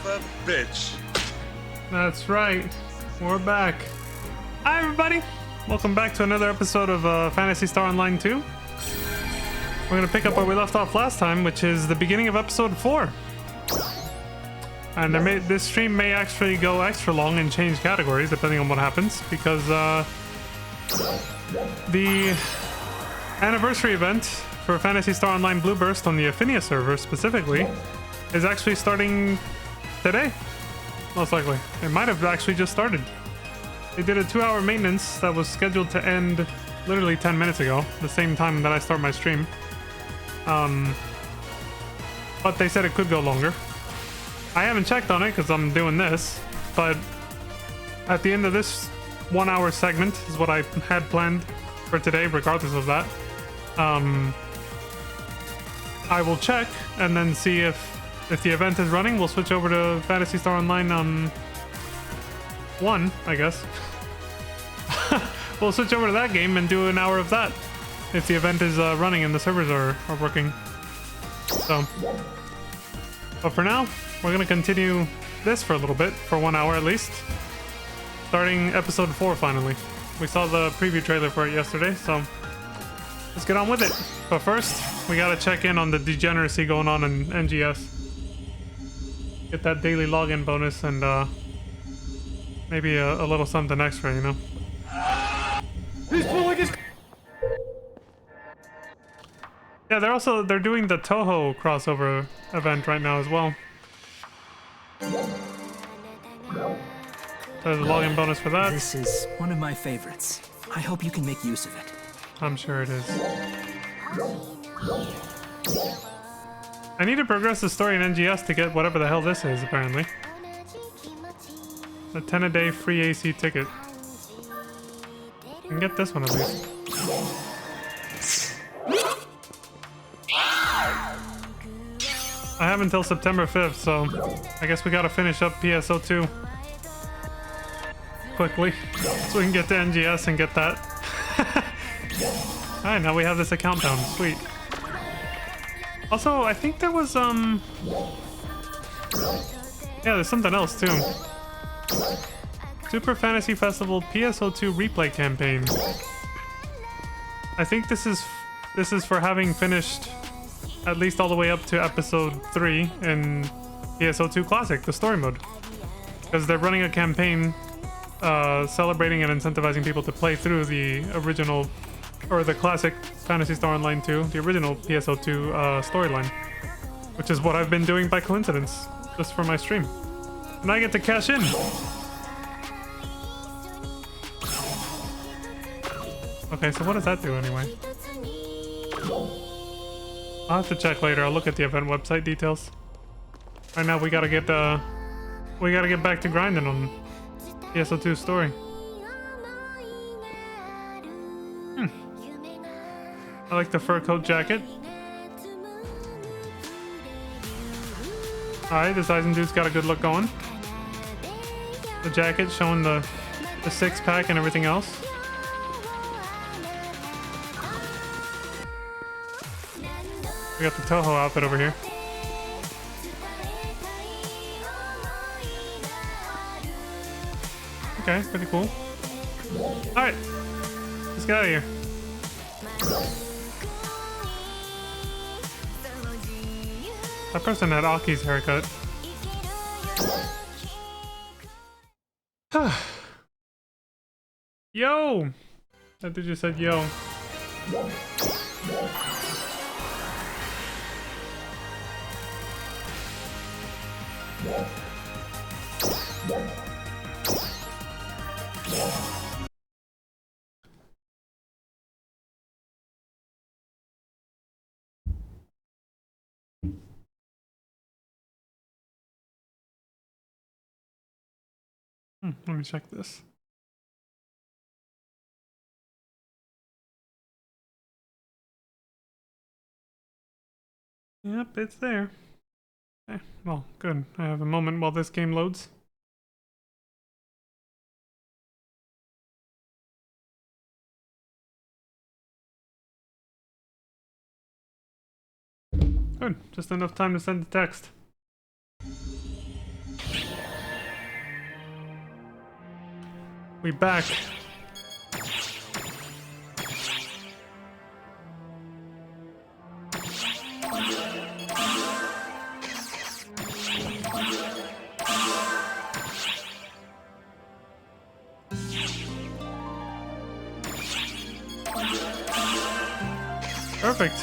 a bitch. That's right. We're back. Hi, everybody. Welcome back to another episode of Phantasy Star Online 2. We're going to pick up where we left off last time, which is the beginning of episode 4. And this stream may actually go extra long and change categories, depending on what happens, because the anniversary event for Phantasy Star Online Blue Burst on the Affinia server, specifically, is actually starting today. Most likely. It might have actually just started. They did a 2-hour maintenance that was scheduled to end literally 10 minutes ago, the same time that I start my stream. But they said it could go longer. I haven't checked on it because I'm doing this, but at the end of this 1-hour segment is what I had planned for today, regardless of that. I will check and then see if the event is running. We'll switch over to Phantasy Star Online 1, I guess. We'll switch over to that game and do an hour of that if the event is running and the servers are working. So, but for now, we're gonna continue this for a little bit, for 1 hour at least. Starting episode 4 finally. We saw the preview trailer for it yesterday, so let's get on with it. But first, we gotta check in on the degeneracy going on in NGS. Get that daily login bonus and maybe a little something extra, you know? Yeah, they're doing the Toho crossover event right now as well. There's a login bonus for that. This is one of my favorites. I hope you can make use of it. I'm sure it is. I need to progress the story in NGS to get whatever the hell this is, apparently. A 10-a-day free AC ticket. I can get this one at least. I have until September 5th, so I guess we gotta finish up PSO2 quickly so we can get to NGS and get that. Alright, now we have this account down. Sweet. Also, I think there was, yeah, there's something else, too. Super Fantasy Festival PSO2 replay campaign. I think this is for having finished at least all the way up to episode 3 in PSO2 Classic, the story mode. Because they're running a campaign celebrating and incentivizing people to play through the original, or the classic Phantasy Star Online 2, the original PSO2 storyline. Which is what I've been doing by coincidence, just for my stream. And I get to cash in! Okay, so what does that do anyway? I'll have to check later. I'll look at the event website details. Right now we gotta get back to grinding on PSO2 story. I like the fur coat jacket. Alright, this Eisen dude's got a good look going. The jacket showing the 6-pack and everything else. We got the Toho outfit over here. Okay, pretty cool. Alright, let's get out of here. That person had Aki's haircut. Yo! That dude just said yo. Let me check this. Yep, it's there. Okay, well, good. I have a moment while this game loads. Good. Just enough time to send the text. We back. Perfect.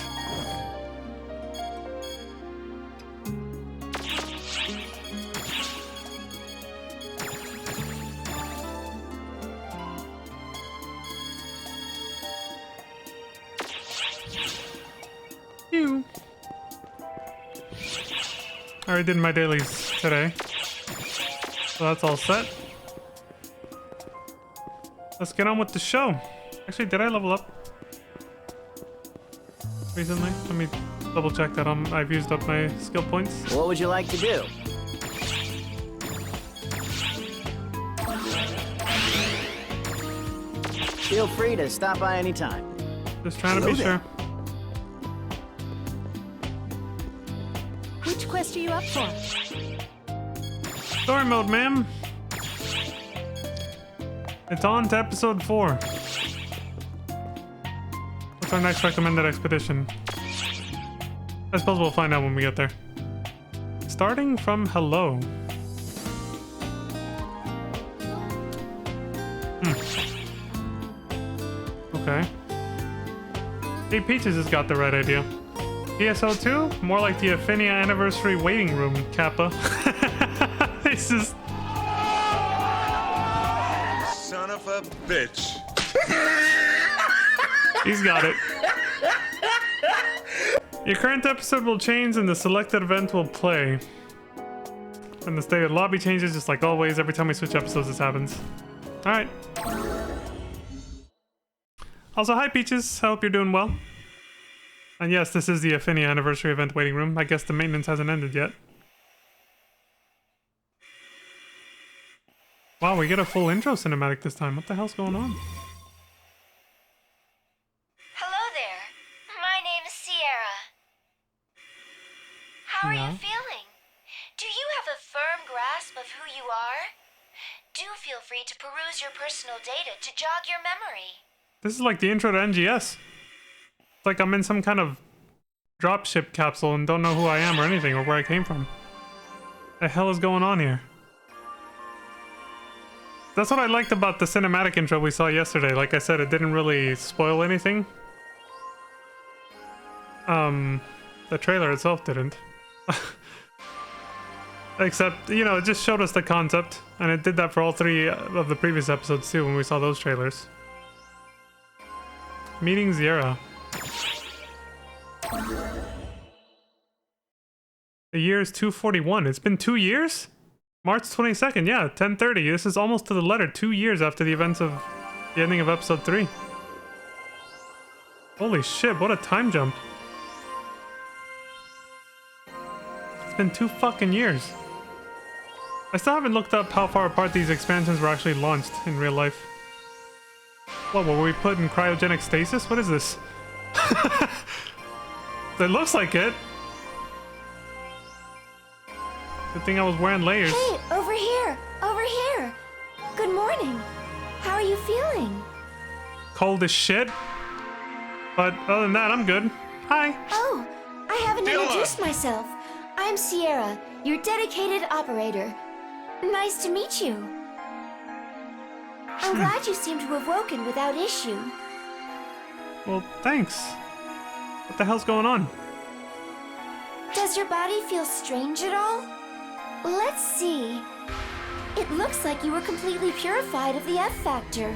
Phew. I already did my dailies today, so that's all set. Let's get on with the show. Actually, did I level up recently? Let me double check that I've used up my skill points. What would you like to do? Feel free to stop by anytime. Just trying to be sure. Which quest are you up for? Story mode, ma'am. It's on to episode 4. What's our next recommended expedition? I suppose we'll find out when we get there. Starting from hello. Okay. Hey, Peaches has got the right idea. ESO 2? More like the Affinia Anniversary Waiting Room, Kappa. This is... Son of a bitch. He's got it. Your current episode will change and the selected event will play. And the state of the lobby changes just like always. Every time we switch episodes, this happens. Alright. Also, hi Peaches. I hope you're doing well. And yes, this is the Affinia Anniversary Event Waiting Room. I guess the maintenance hasn't ended yet. Wow, we get a full intro cinematic this time. What the hell's going on? Hello there. My name is Sierra. How are you feeling? Do you have a firm grasp of who you are? Do feel free to peruse your personal data to jog your memory. This is like the intro to NGS. It's like I'm in some kind of dropship capsule and don't know who I am or anything or where I came from. The hell is going on here? That's what I liked about the cinematic intro we saw yesterday. Like I said, it didn't really spoil anything. The trailer itself didn't. Except, you know, it just showed us the concept, and it did that for all 3 of the previous episodes too when we saw those trailers. Meeting Zira. The year is 241. It's been 2 years? March 22nd, yeah, 10:30. This is almost to the letter 2 years after the events of the ending of episode 3. Holy shit, what a time jump. It's been 2 fucking years. I still haven't looked up how far apart these expansions were actually launched in real life. What, were we put in cryogenic stasis? What is this? It looks like it. Good thing I was wearing layers. Hey, over here! Over here! Good morning. How are you feeling? Cold as shit. But other than that, I'm good. Hi. Oh, I haven't introduced myself. I'm Sierra, your dedicated operator. Nice to meet you. I'm glad you seem to have woken without issue. Well, thanks. What the hell's going on? Does your body feel strange at all? Let's see. It looks like you were completely purified of the F factor.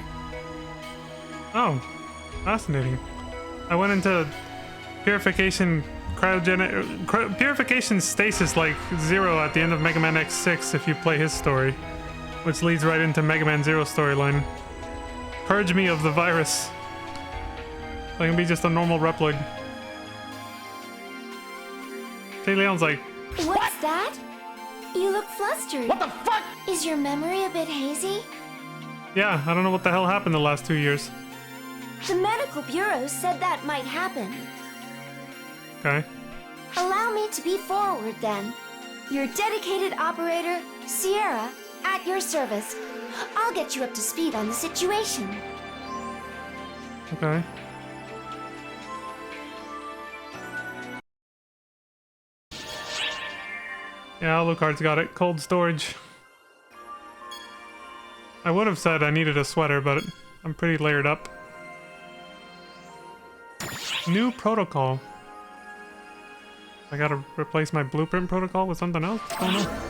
Oh, fascinating. I went into purification purification stasis like 0 at the end of Mega Man X6 if you play his story, which leads right into Mega Man Zero storyline. Purge me of the virus. I can be just a normal Reploid. Hey, Leon's like, What's that? You look flustered. What the fuck? Is your memory a bit hazy? yeah, I don't know what the hell happened the last 2 years. The medical bureau said that might happen. Okay. Allow me to be forward then. Your dedicated operator, Sierra, at your service. I'll get you up to speed on the situation. Okay. Yeah, Alucard's got it. Cold storage. I would have said I needed a sweater, but I'm pretty layered up. New protocol. I gotta replace my blueprint protocol with something else? What's going on?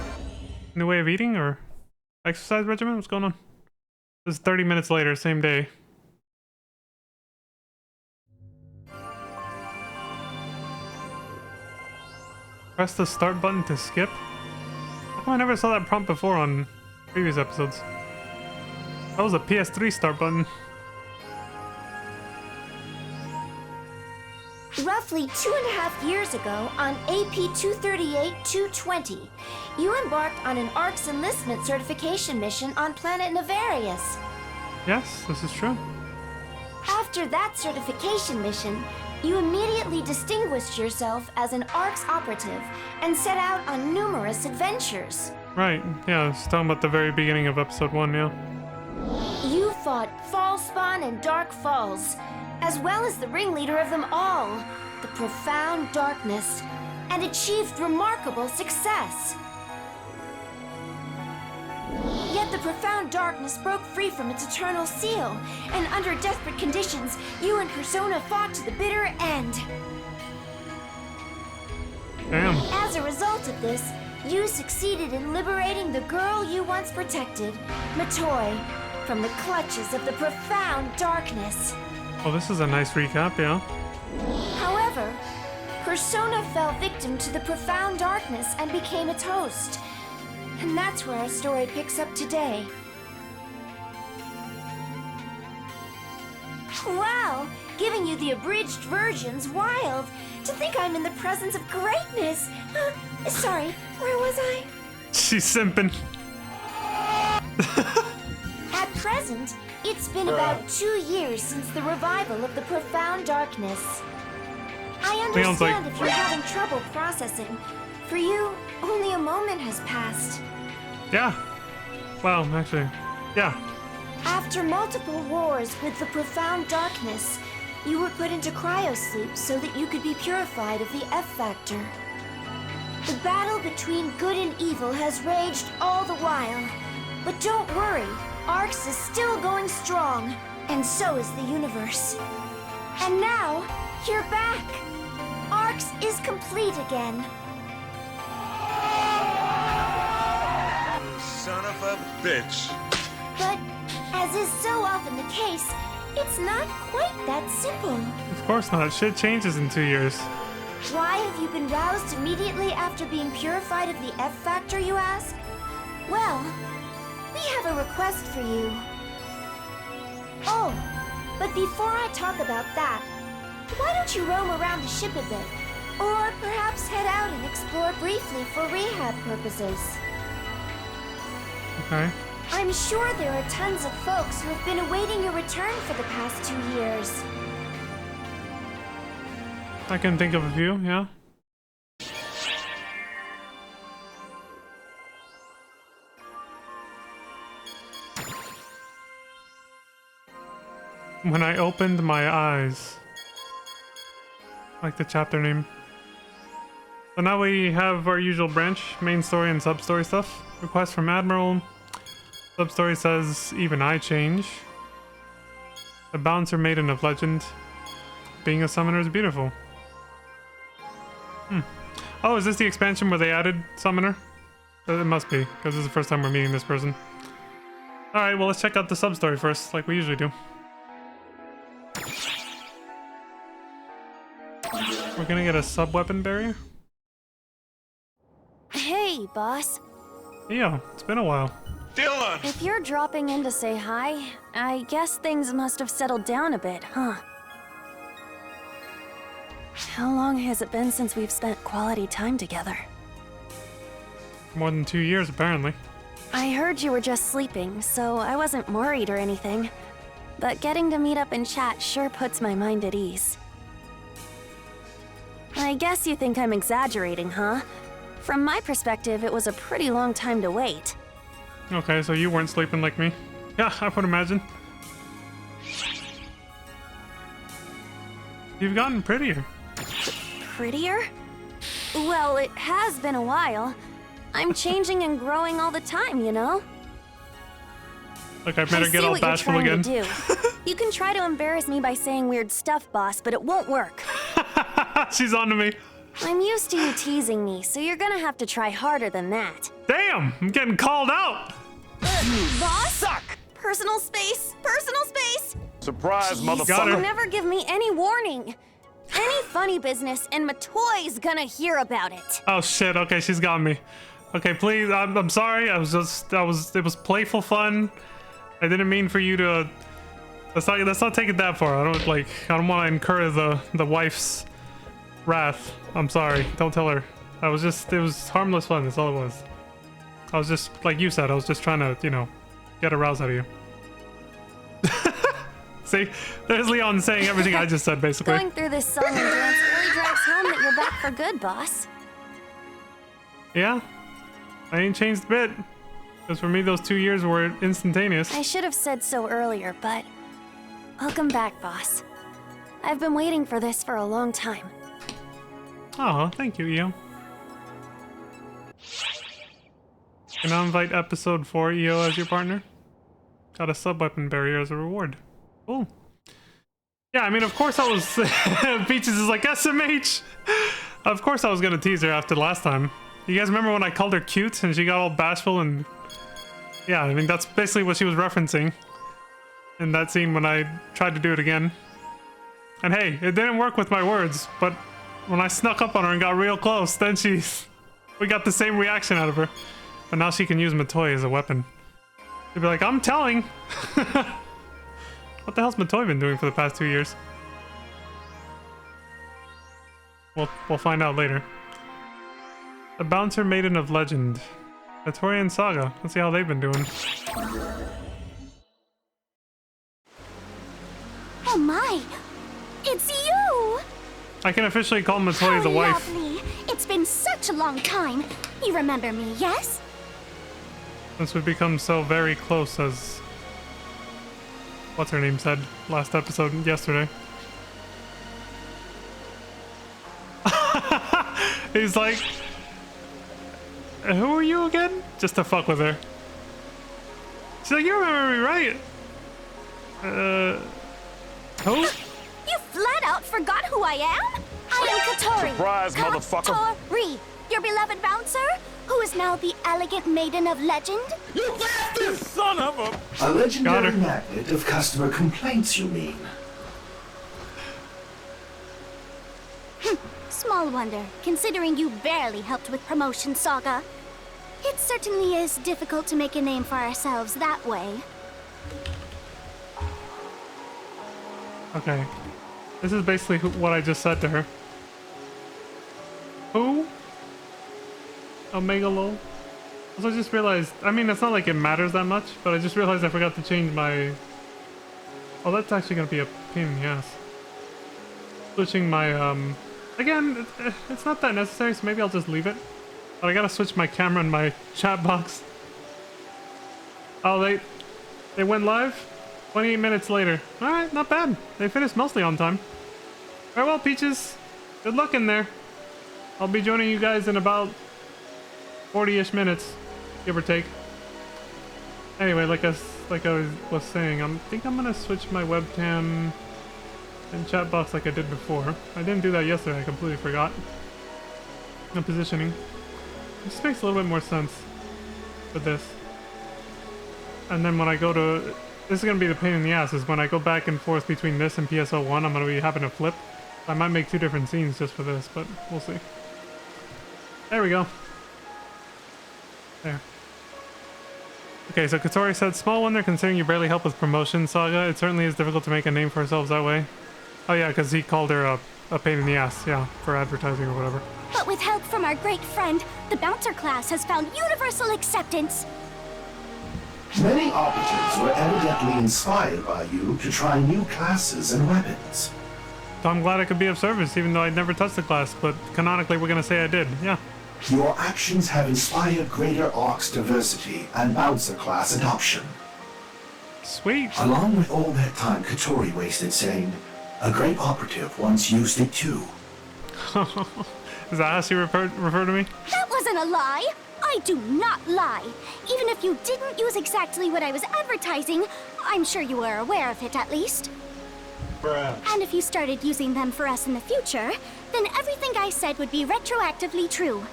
New way of eating or exercise regimen? What's going on? This is 30 minutes later, same day. Press the start button to skip? How come I never saw that prompt before on previous episodes? That was a PS3 start button. Roughly 2.5 years ago, on AP 238-220, you embarked on an ARC's enlistment certification mission on planet Navarius. Yes, this is true. After that certification mission, you immediately distinguished yourself as an ARC's operative and set out on numerous adventures. Right, yeah, it's talking about the very beginning of episode 1, yeah. You fought Fallspawn and Dark Falls, as well as the ringleader of them all, the Profound Darkness, and achieved remarkable success. Yet the Profound Darkness broke free from its eternal seal, and under desperate conditions, you and Persona fought to the bitter end. Damn. As a result of this, you succeeded in liberating the girl you once protected, Matoi, from the clutches of the Profound Darkness. Oh, this is a nice recap, yeah. However, Persona fell victim to the Profound Darkness and became its host. And that's where our story picks up today. Wow! Giving you the abridged version's wild. To think I'm in the presence of greatness. Sorry, where was I? She's simping. At present, it's been about 2 years since the revival of the Profound Darkness. I understand if you're having trouble processing. For you, only a moment has passed. Yeah. Well, actually, yeah. After multiple wars with the Profound Darkness, you were put into cryosleep so that you could be purified of the F-Factor. The battle between good and evil has raged all the while. But don't worry, Arx is still going strong, and so is the universe. And now, you're back. Arx is complete again. Son of a bitch. But, as is so often the case, it's not quite that simple. Of course not. Shit changes in 2 years. Why have you been roused immediately after being purified of the F-Factor, you ask? Well, we have a request for you. Oh, but before I talk about that, why don't you roam around the ship a bit? Or perhaps head out and explore briefly for rehab purposes. Okay. I'm sure there are tons of folks who have been awaiting your return for the past 2 years. I can think of a few, yeah. When I opened my eyes. Like the chapter name. So now we have our usual branch, main story and sub-story stuff. Request from Admiral. Sub-story says, even I change. The Bouncer Maiden of Legend. Being a summoner is beautiful. Oh, is this the expansion where they added Summoner? It must be, because this is the first time we're meeting this person. Alright, well let's check out the sub-story first, like we usually do. We're gonna get a sub-weapon barrier? Hey, boss. Yeah, it's been a while. Dylan! If you're dropping in to say hi, I guess things must have settled down a bit, huh? How long has it been since we've spent quality time together? More than 2 years, apparently. I heard you were just sleeping, so I wasn't worried or anything. But getting to meet up and chat sure puts my mind at ease. I guess you think I'm exaggerating, huh? From my perspective, it was a pretty long time to wait. Okay, so you weren't sleeping like me. Yeah, I would imagine. You've gotten prettier. Prettier? Well, it has been a while. I'm changing and growing all the time, you know? Like, I better get all bashful again. To do. You can try to embarrass me by saying weird stuff, boss, but it won't work. She's on to me. I'm used to you teasing me, so you're gonna have to try harder than that. Damn, I'm getting called out. Boss? Suck! Personal space! Personal space! Surprise, Got motherfucker. her. Never give me any warning. Any funny business, and Matoy's gonna hear about it. Oh shit, okay, she's got me. Okay, please, I'm sorry. It was playful fun. I didn't mean for you to. Let's not take it that far. I don't want to incur the wife's wrath. I'm sorry. Don't tell her. It was harmless fun. That's all it was. I was just, like you said, I was just trying to, you know, get a rouse out of you. See, there's Leon saying everything I just said, basically. Going through this song and dance really drives home that you're back for good, boss. Yeah, I ain't changed a bit. Because for me, those 2 years were instantaneous. I should have said so earlier, but welcome back, boss. I've been waiting for this for a long time. Oh, thank you, EO. Can I invite episode 4 EO as your partner? Got a sub-weapon barrier as a reward. Cool. Yeah, I mean, of course I was... Peaches is like, SMH! Of course I was gonna tease her after last time. You guys remember when I called her cute and she got all bashful and... Yeah, I mean, that's basically what she was referencing in that scene when I tried to do it again. And hey, it didn't work with my words, but when I snuck up on her and got real close, then we got the same reaction out of her. But now she can use Matoy as a weapon. She'd be like, I'm telling! What the hell's Matoy been doing for the past 2 years? We'll find out later. The Bouncer Maiden of Legend. Matoy and Saga. Let's see how they've been doing. Oh my! It's you! I can officially call Matoy the wife. Lovely! It's been such a long time. You remember me, yes? Since we've become so very close, as... What's her name said last episode yesterday. He's like... Who are you again? Just to fuck with her. She's like, you remember me, right? Who? You flat out forgot who I am? I am Katori. Surprise, motherfucker. Katori, your beloved bouncer, who is now the elegant maiden of legend. You bastard son of a... A legendary Got her. magnet of customer complaints, you mean? Small wonder, considering you barely helped with promotion, Saga. It certainly is difficult to make a name for ourselves that way. Okay. This is basically what I just said to her. Who? Omega lol. Also, I just realized, I mean, it's not like it matters that much, but I just realized I forgot to change my... Oh, that's actually gonna be a pain in the ass. Switching my, Again, it's not that necessary, so maybe I'll just leave it. But I gotta switch my camera and my chat box. Oh, they went live? 28 minutes later. Alright, not bad. They finished mostly on time. Very well, Peaches. Good luck in there. I'll be joining you guys in about 40-ish minutes, give or take. Anyway, like I was saying, I think I'm gonna switch my webcam and chat box like I did before. I didn't do that yesterday, I completely forgot. The positioning. It just makes a little bit more sense with this. And then when I go to... This is gonna be the pain in the ass, is when I go back and forth between this and PSO1, I'm gonna be having to flip. I might make 2 different scenes just for this, but we'll see. There we go. There. Okay, so Katori said, small wonder considering you barely help with promotion, Saga. It certainly is difficult to make a name for ourselves that way. Oh yeah, because he called her a pain in the ass, yeah, for advertising or whatever. But with help from our great friend, the bouncer class has found universal acceptance. Many operatives were evidently inspired by you to try new classes and weapons. So I'm glad I could be of service, even though I'd never touched the class, but canonically we're gonna say I did, yeah. Your actions have inspired greater Orcs diversity and Bouncer class adoption. Sweet. Along with all that time Katori wasted saying, a great operative once used it too. Is that how she refer to me? That wasn't a lie. I do not lie. Even if you didn't use exactly what I was advertising, I'm sure you were aware of it at least. Bruh. And if you started using them for us in the future, then everything I said would be retroactively true.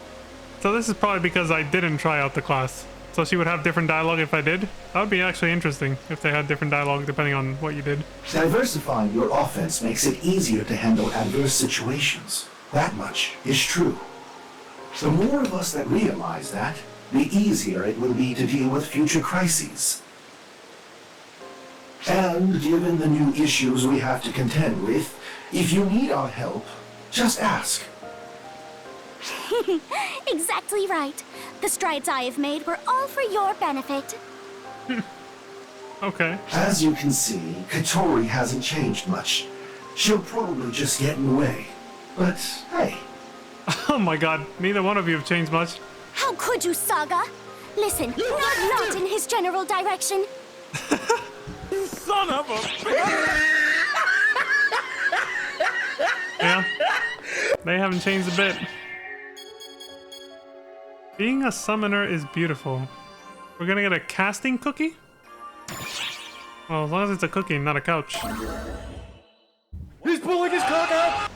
So this is probably because I didn't try out the class. So she would have different dialogue if I did? That would be actually interesting if they had different dialogue depending on what you did. Diversifying your offense makes it easier to handle adverse situations. That much is true. The more of us that realize that, the easier it will be to deal with future crises. And given the new issues we have to contend with, if you need our help, just ask. Exactly right. The strides I have made were all for your benefit. Okay. As you can see, Katori hasn't changed much. She'll probably just get in the way. But hey. Oh my god, neither one of you have changed much. How could you, Saga? Listen, not in his general direction. Son of a... Yeah. They haven't changed a bit. Being a summoner is beautiful. We're gonna get a casting cookie? Well, as long as it's a cookie, not a couch. He's pulling his cock out!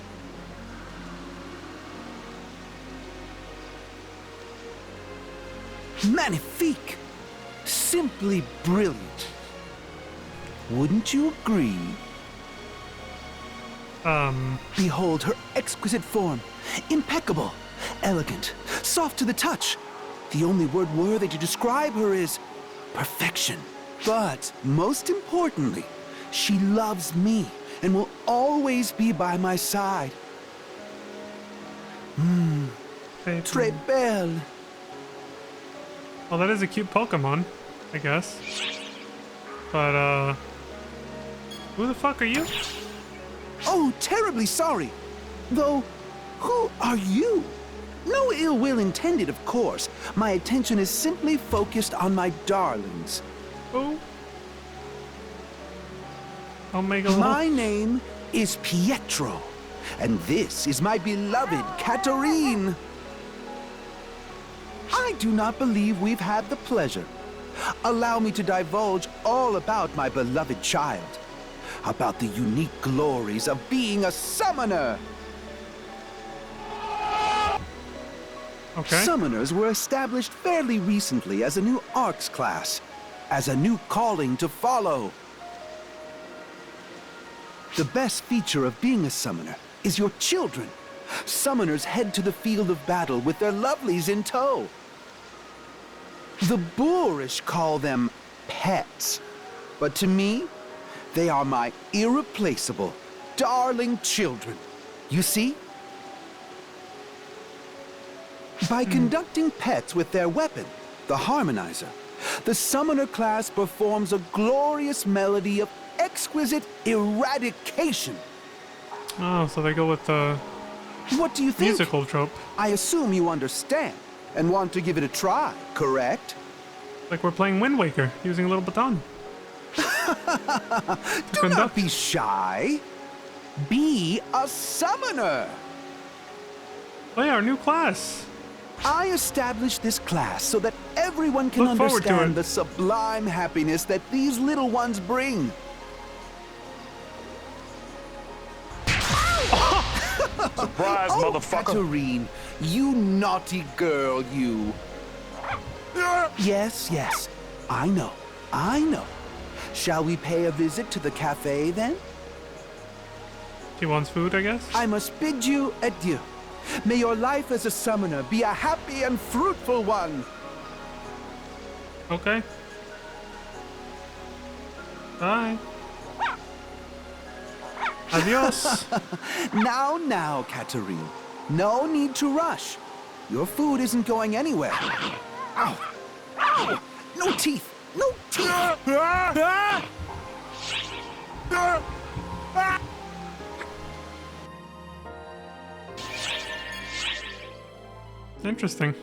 Magnifique! Simply brilliant. Wouldn't you agree? Behold her exquisite form. Impeccable, elegant, soft to the touch. The only word worthy to describe her is perfection. But most importantly, she loves me and will always be by my side. Très belle. Well, that is a cute Pokemon, I guess. But, who the fuck are you? Oh, terribly sorry. Though, who are you? No ill will intended, of course. My attention is simply focused on my darlings. Oh. Omega. My name is Pietro, and this is my beloved Katarine. I do not believe we've had the pleasure. Allow me to divulge all about my beloved child, about the unique glories of being a summoner. Okay. Summoners were established fairly recently as a new ARCS class, as a new calling to follow. The best feature of being a summoner is your children. Summoners head to the field of battle with their lovelies in tow. The boorish call them pets, but to me, they are my irreplaceable, darling children. You see? By conducting pets with their weapon, the Harmonizer, the summoner class performs a glorious melody of exquisite eradication. Oh, so they go with the What do you think? musical trope. I assume you understand and want to give it a try, correct? Like we're playing Wind Waker, using a little baton. Do not be shy. Be a summoner. Play our new class. I established this class so that everyone can Look forward to understand it. the sublime happiness that these little ones bring. Surprise, motherfucker. Katarine, you naughty girl, you. Yes, yes, I know, I know. Shall we pay a visit to the cafe then? She wants food, I guess. I must bid you adieu. May your life as a summoner be a happy and fruitful one. Okay. Bye. Adios. Now, Katarine. No need to rush. Your food isn't going anywhere. Ow! Ow! No teeth! No teeth! Interesting.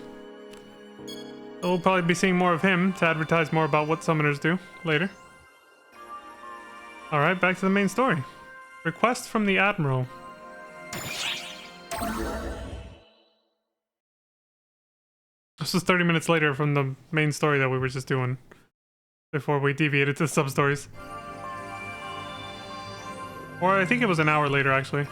So we'll probably be seeing more of him to advertise more about what summoners do later. Alright, back to the main story. Request from the Admiral. This was 30 minutes later from the main story that we were just doing. Before we deviated to sub-stories. Or I think it was an hour later, actually.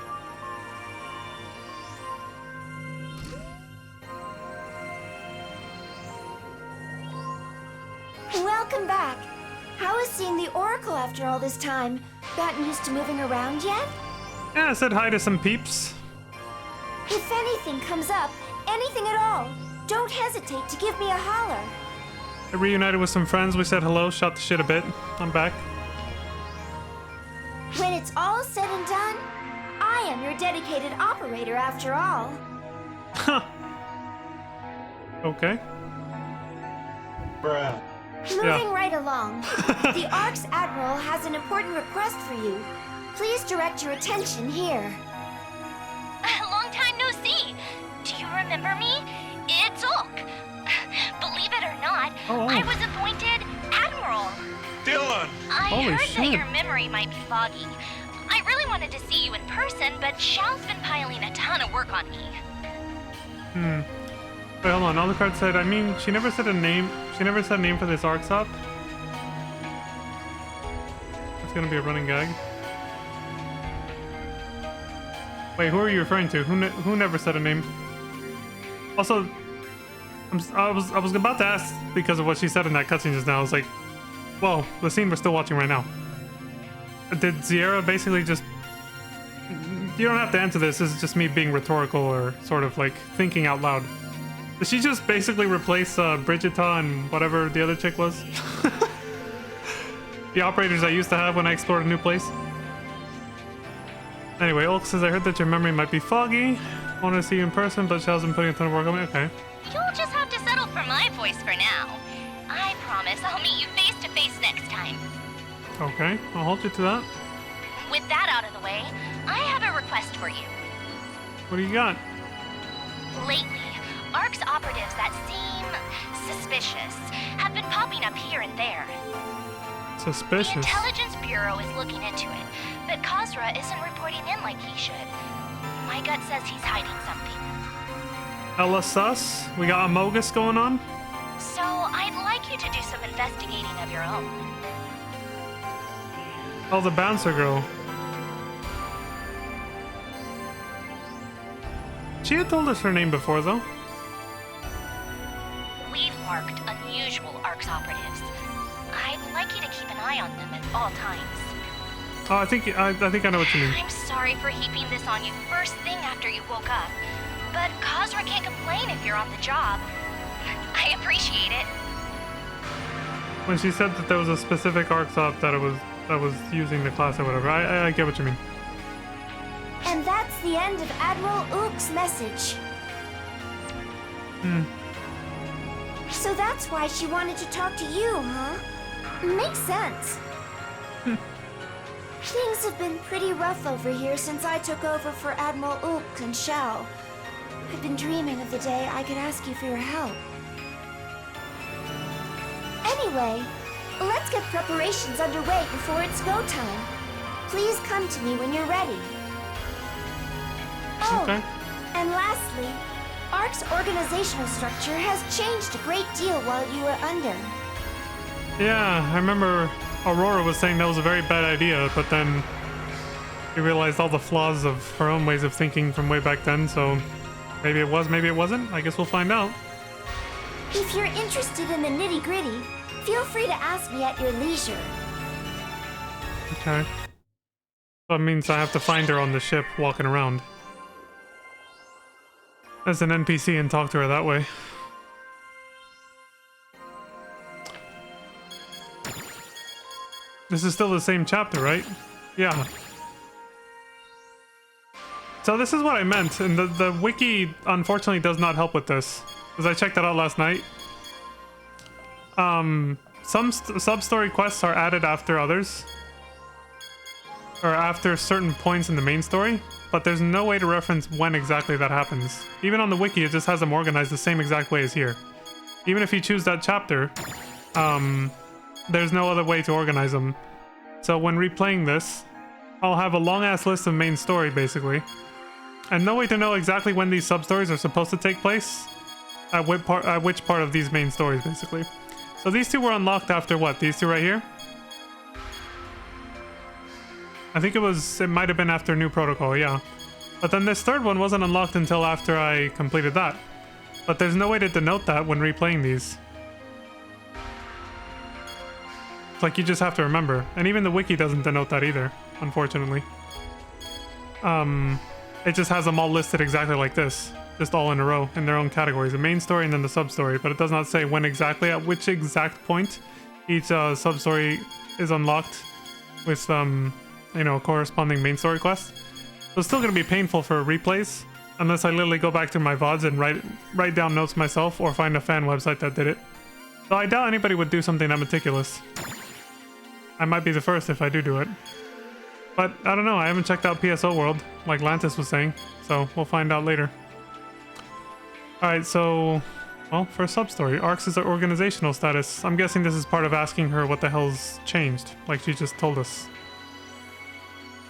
Welcome back. How is seeing the Oracle after all this time? Gotten used to moving around yet? Yeah, I said hi to some peeps. If anything comes up, anything at all, don't hesitate to give me a holler. I reunited with some friends, we said hello, shot the shit a bit. I'm back. When it's all said and done, I am your dedicated operator after all. Huh. Okay. Bruh. Moving right along, the Ark's Admiral has an important request for you. Please direct your attention here. Long time no see. Do you remember me? It's Ulk. Believe it or not, I was appointed Admiral. Dylan! I Holy heard shit. that your memory might be foggy. I really wanted to see you in person, but Xiao's been piling a ton of work on me. Wait, hold on. Alucard said, I mean, she never said a name. She never said a name for this Arksop. It's gonna be a running gag. Wait, who are you referring to? Who never said a name? Also, I was about to ask because of what she said in that cutscene just now. I was like, well, the scene we're still watching right now. Did Zierra basically just... You don't have to answer this. This is just me being rhetorical or sort of like thinking out loud. Did she just basically replace Brigita and whatever the other chick was? The operators I used to have when I explored a new place? Anyway, Ulk says, I heard that your memory might be foggy. Wanted to see you in person, but Xiao's been putting a ton of work on me. Okay. You'll just have to settle for my voice for now. I promise I'll meet you face to face next time. Okay, I'll hold you to that. With that out of the way, I have a request for you. What do you got? Lately, Ark's operatives that seem suspicious have been popping up here and there. The Suspicious. Intelligence Bureau is looking into it, but Khosra isn't reporting in like he should. My gut says he's hiding something. Ella sus? We got Amogus going on? So I'd like you to do some investigating of your own. Oh, the bouncer girl. She had told us her name before, though. We've marked unusual Ark's operatives. I'd like you to keep an eye on them at all times. Oh, I think I know what you mean. I'm sorry for heaping this on you first thing after you woke up, but Khosra can't complain if you're on the job. I appreciate it. When she said that there was a specific Arksop that was using the class or whatever, I get what you mean. And that's the end of Admiral Ulk's message. So that's why she wanted to talk to you, huh? Makes sense. Things have been pretty rough over here since I took over for Admiral Ulk and Xiao. I've been dreaming of the day I could ask you for your help. Anyway, let's get preparations underway before it's go time. Please come to me when you're ready. Oh, Okay. and lastly, Ark's organizational structure has changed a great deal while you were under. Yeah, I remember Aurora was saying that was a very bad idea, but then we realized all the flaws of her own ways of thinking from way back then, so maybe it was, maybe it wasn't. I guess we'll find out. If you're interested in the nitty-gritty, feel free to ask me at your leisure. Okay. That means I have to find her on the ship walking around. As an NPC and talk to her that way. This is still the same chapter, right? Yeah. So this is what I meant, and the wiki unfortunately does not help with this. Because I checked that out last night. Some sub-story quests are added after others. Or after certain points in the main story. but there's no way to reference when exactly that happens. Even on the wiki, it just has them organized the same exact way as here. Even if you choose that chapter, there's no other way to organize them. So when replaying this, I'll have a long-ass list of main story, basically. And no way to know exactly when these sub-stories are supposed to take place. At which part of these main stories, basically. So these two were unlocked after what? These two right here? I think it might have been after New Protocol, yeah. But then this third one wasn't unlocked until after I completed that. But there's no way to denote that when replaying these. It's like you just have to remember. And even the wiki doesn't denote that either, unfortunately. It just has them all listed exactly like this. Just all in a row in their own categories. The main story and then the sub-story. But it does not say when exactly, at which exact point each sub-story is unlocked with, you know, corresponding main story quest. So it's still going to be painful for replays. Unless I literally go back to my VODs and write down notes myself or find a fan website that did it. So I doubt anybody would do something that meticulous. I might be the first if I do it. But I don't know, I haven't checked out PSO World, like Lantis was saying. So we'll find out later. Alright, so... well, for a sub-story, Arx is our organizational status. I'm guessing this is part of asking her what the hell's changed, like she just told us.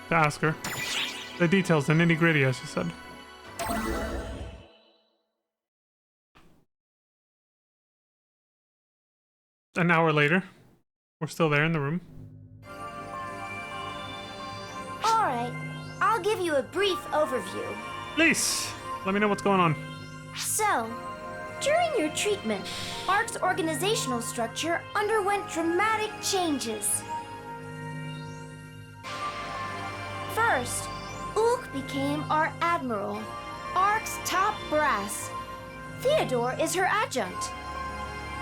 To ask her. The details, the nitty-gritty, as she said. An hour later, we're still there in the room. Alright, I'll give you a brief overview. Please, let me know what's going on. So, during your treatment, ARC's organizational structure underwent dramatic changes. First, Ulk became our admiral, ARC's top brass. Theodore is her adjunct.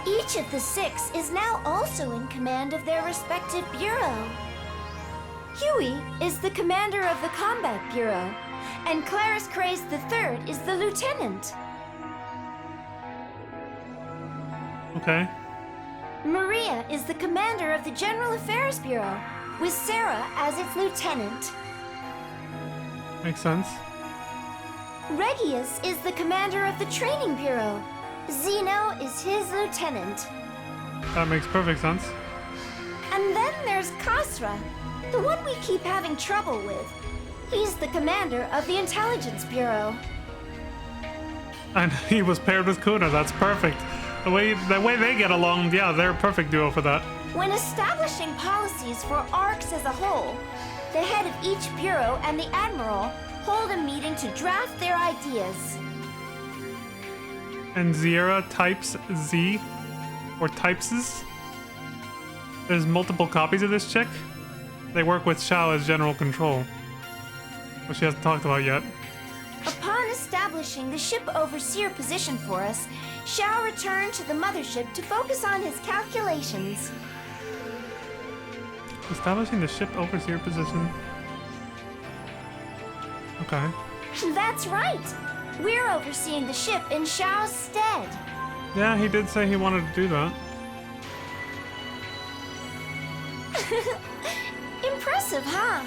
Each of the 6 is now also in command of their respective bureau. Huey is the commander of the Combat Bureau, and Clarice Craze III is the lieutenant. Okay. Maria is the commander of the General Affairs Bureau, with Sarah as its lieutenant. Makes sense. Regius is the commander of the Training Bureau. Zeno is his lieutenant. That makes perfect sense. And then there's Kasra, the one we keep having trouble with. He's the commander of the Intelligence Bureau. And he was paired with Kuna, that's perfect. The way they get along, yeah, they're a perfect duo for that. When establishing policies for ARCs as a whole, the head of each bureau and the admiral hold a meeting to draft their ideas. And Zierra types Z, or typeses. There's multiple copies of this chick. They work with Shao as general control, which she hasn't talked about yet. Upon establishing the ship overseer position for us, Shao returned to the mothership to focus on his calculations. Establishing the ship overseer position. Okay. That's right! We're overseeing the ship in Shao's stead. Yeah, he did say he wanted to do that. Impressive, huh?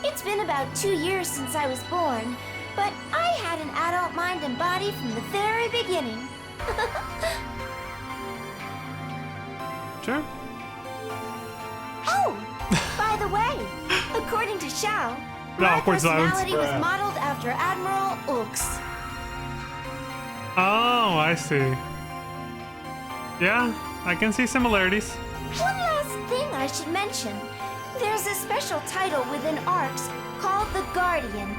It's been about 2 years since I was born, but I had an adult mind and body from the very beginning. Sure. Oh, by the way, according to Shao, my awkward silence. personality was modeled after Admiral Ulk's. Oh, I see. Yeah, I can see similarities. One last thing I should mention. There's a special title within ARCs called the Guardian.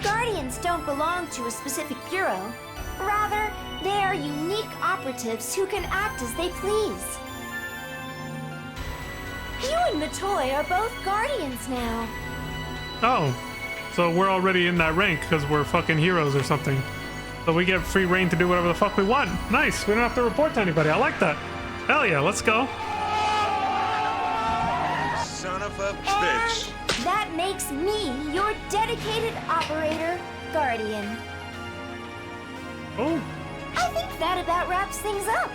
Guardians don't belong to a specific bureau. Rather, they are unique operatives who can act as they please. You and Matoy are both Guardians now. Oh, so we're already in that rank because we're fucking heroes or something. So we get free reign to do whatever the fuck we want. Nice, we don't have to report to anybody. I like that. Hell yeah, let's go. Son of a bitch. That makes me your dedicated operator, Guardian. Oh. I think that about wraps things up.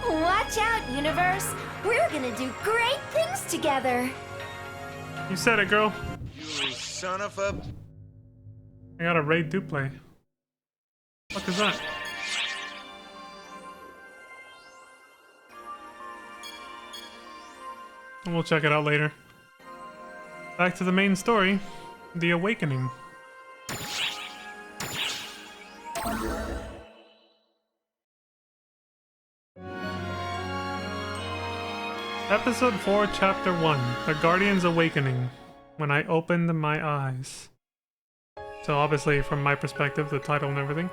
Watch out, universe. We're gonna do great things together. You said it, girl. You son son of a... I got a raid duplay. What is that? We'll check it out later. Back to the main story, The Awakening. Episode 4, Chapter 1, The Guardian's Awakening, When I Opened My Eyes. So obviously, from my perspective, the title and everything.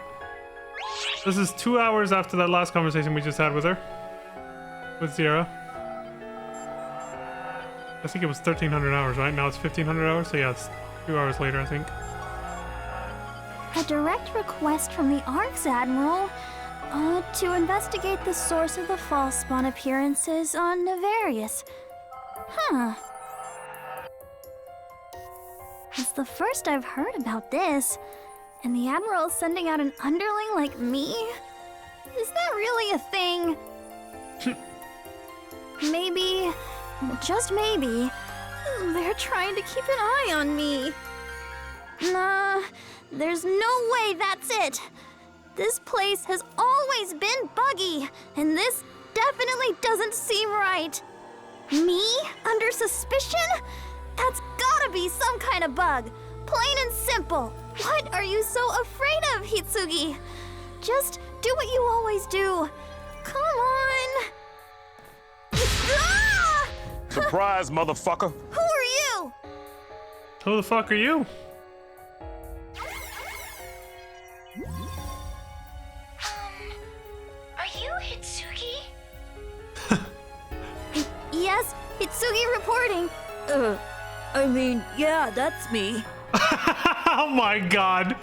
This is 2 hours after that last conversation we just had with her. With Sierra. I think it was 1,300 hours, right? Now it's 1,500 hours, so yeah, it's 2 hours later, I think. A direct request from the Ark's Admiral to investigate the source of the false spawn appearances on Navarius. Huh. It's the first I've heard about this, and the Admiral's sending out an underling like me? Is that really a thing? Maybe, just maybe, they're trying to keep an eye on me. Nah, there's no way that's it. This place has always been buggy, and this definitely doesn't seem right. Me? Under suspicion? That's gotta be some kind of bug. Plain and simple. What are you so afraid of, Hitsugi? Just do what you always do. Come on. Ah! Surprise, motherfucker. Who are you? Who the fuck are you? Are you Hitsugi? Yes, Hitsugi reporting. I mean, yeah, that's me. Oh my god.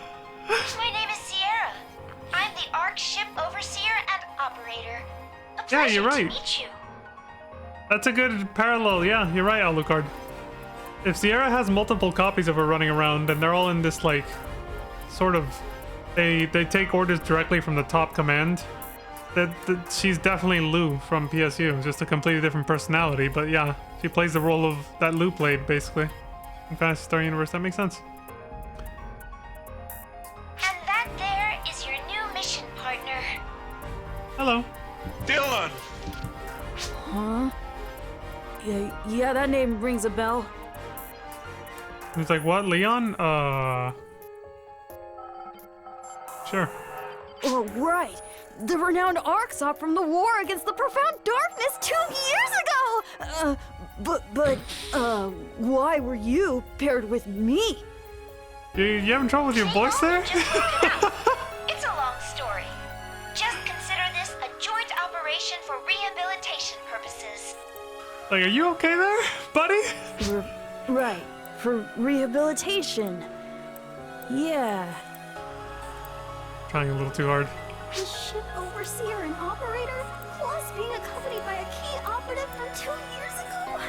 My name is Sierra. I'm the ARC ship overseer and operator. A Yeah, you're pleasure right. to meet you. That's a good parallel. Yeah, you're right, Alucard. If Sierra has multiple copies of her running around and they're all in this, like, sort of... They take orders directly from the top command, that she's definitely Lou from PSU. Just a completely different personality, but yeah. She plays the role of that Lou played, basically. In Phantasy Star Universe, that makes sense. And that there is your new mission partner. Hello. Dylan! Huh? Yeah, that name rings a bell. He's like, what, Leon? Sure. Oh, right. The renowned Arksop from the war against the profound darkness 2 years ago! Why were you paired with me? You having trouble with your voice there? Just look it up. It's a long story. Just consider this a joint operation for rehabilitation purposes. Like, are you okay there, buddy? Right, for rehabilitation. Yeah. Trying a little too hard. The ship overseer and operator, plus being accompanied by a key operative from 2 years ago?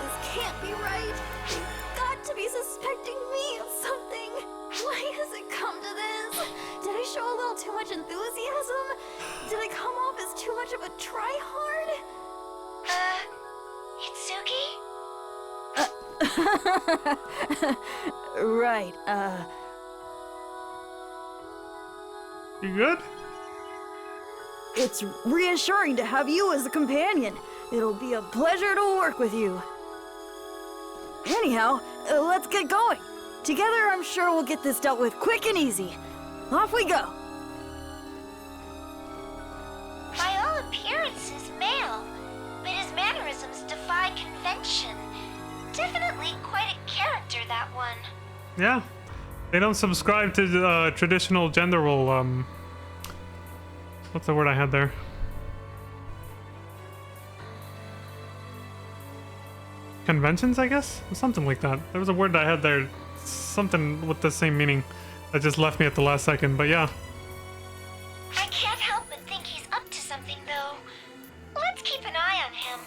This can't be right. They've got to be suspecting me of something. Why has it come to this? Did I show a little too much enthusiasm? Did I come off as too much of a tryhard? Hitsugi? Right, You good? It's reassuring to have you as a companion. It'll be a pleasure to work with you. Anyhow, let's get going. Together, I'm sure we'll get this dealt with quick and easy. Off we go. By all appearances, male, but his mannerisms defy convention. Definitely quite a character, that one. Yeah. They don't subscribe to the traditional gender role, what's the word I had there? Conventions, I guess? Something like that. There was a word I had there, something with the same meaning, that just left me at the last second, but yeah. I can't help but think he's up to something, though. Let's keep an eye on him.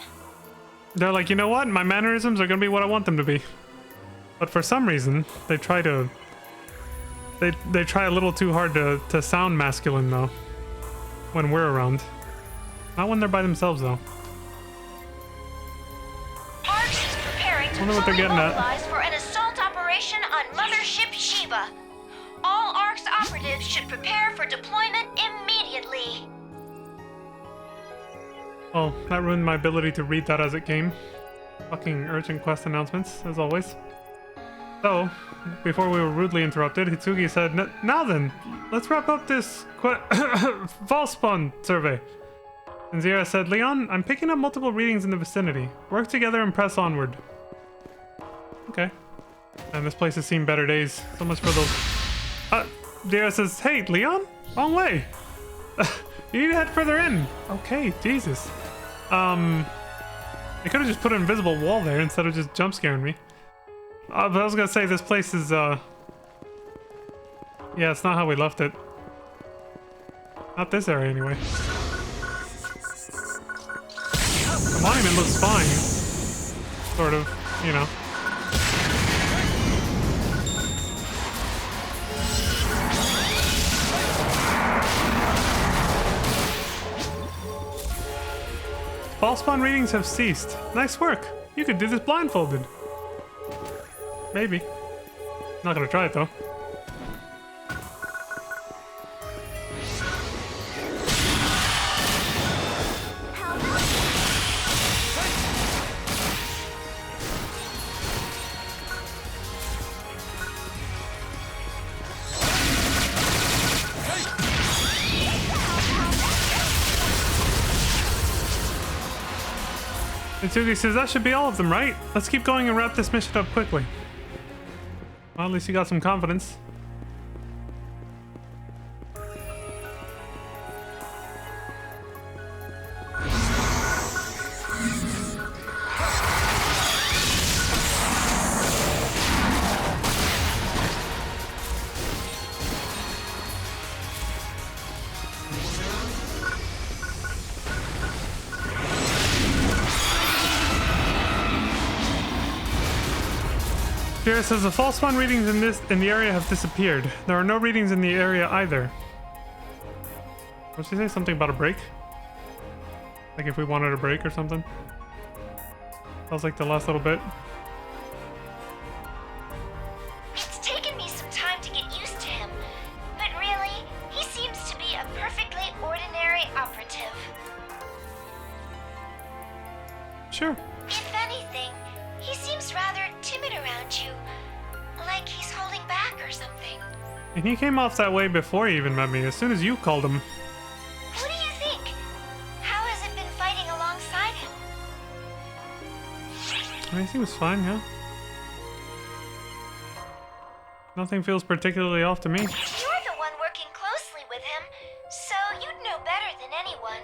They're like, you know what? My mannerisms are gonna be what I want them to be. But for some reason, they try to... They try a little too hard to sound masculine, though. When we're around. Not when they're by themselves, though. Arch is preparing to Wonder what they're fully getting at. mobilize for an assault operation on on Mothership Sheba. All ARC's operatives should prepare for deployment immediately. Oh, that ruined my ability to read that as it came. Fucking urgent quest announcements, as always. So, before we were rudely interrupted, Hitsugi said, Now then, let's wrap up this false spawn survey. And Zira said, Leon, I'm picking up multiple readings in the vicinity. Work together and press onward. Okay. And this place has seen better days. So much for those... Zira says, Hey, Leon? Wrong way. You need to head further in. Okay, Jesus. I could have just put an invisible wall there instead of just jump scaring me. But I was gonna say, this place is, yeah, it's not how we left it. Not this area, anyway. The monument looks fine. Sort of, you know. False spawn readings have ceased. Nice work. You could do this blindfolded. Maybe. Not gonna try it though. Itsugi says that should be all of them, right? Let's keep going and wrap this mission up quickly. Well, at least you got some confidence. Jira says the false spawn readings in the area have disappeared. There are no readings in the area either. What did she say? Something about a break? Like if we wanted a break or something? That was like the last little bit. It's taken me some time to get used to him, but really, he seems to be a perfectly ordinary operative. Sure. If anything, he seems rather timid around you, like he's holding back or something. And he came off that way before he even met me, as soon as you called him. What do you think? How has it been fighting alongside him? I mean, he was fine, yeah. Nothing feels particularly off to me. You're the one working closely with him, so you'd know better than anyone.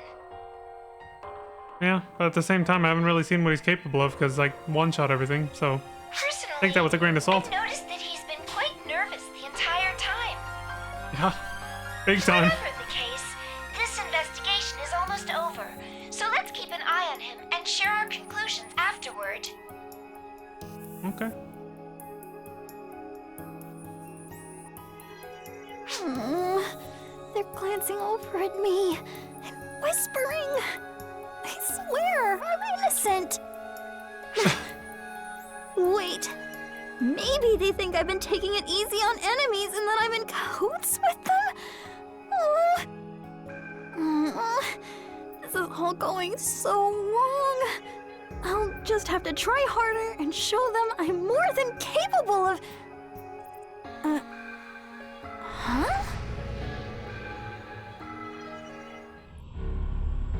Yeah, but at the same time, I haven't really seen what he's capable of, because, like, one-shot everything, so... Personally, take that with a grain of salt. I've noticed that he's been quite nervous the entire time. Yeah, big time. Whatever the case, this investigation is almost over, so let's keep an eye on him and share our conclusions afterward. Okay. They're glancing over at me and whispering. I swear, I'm innocent. Wait, maybe they think I've been taking it easy on enemies and that I'm in cahoots with them? This is all going so wrong. I'll just have to try harder and show them I'm more than capable of... Huh?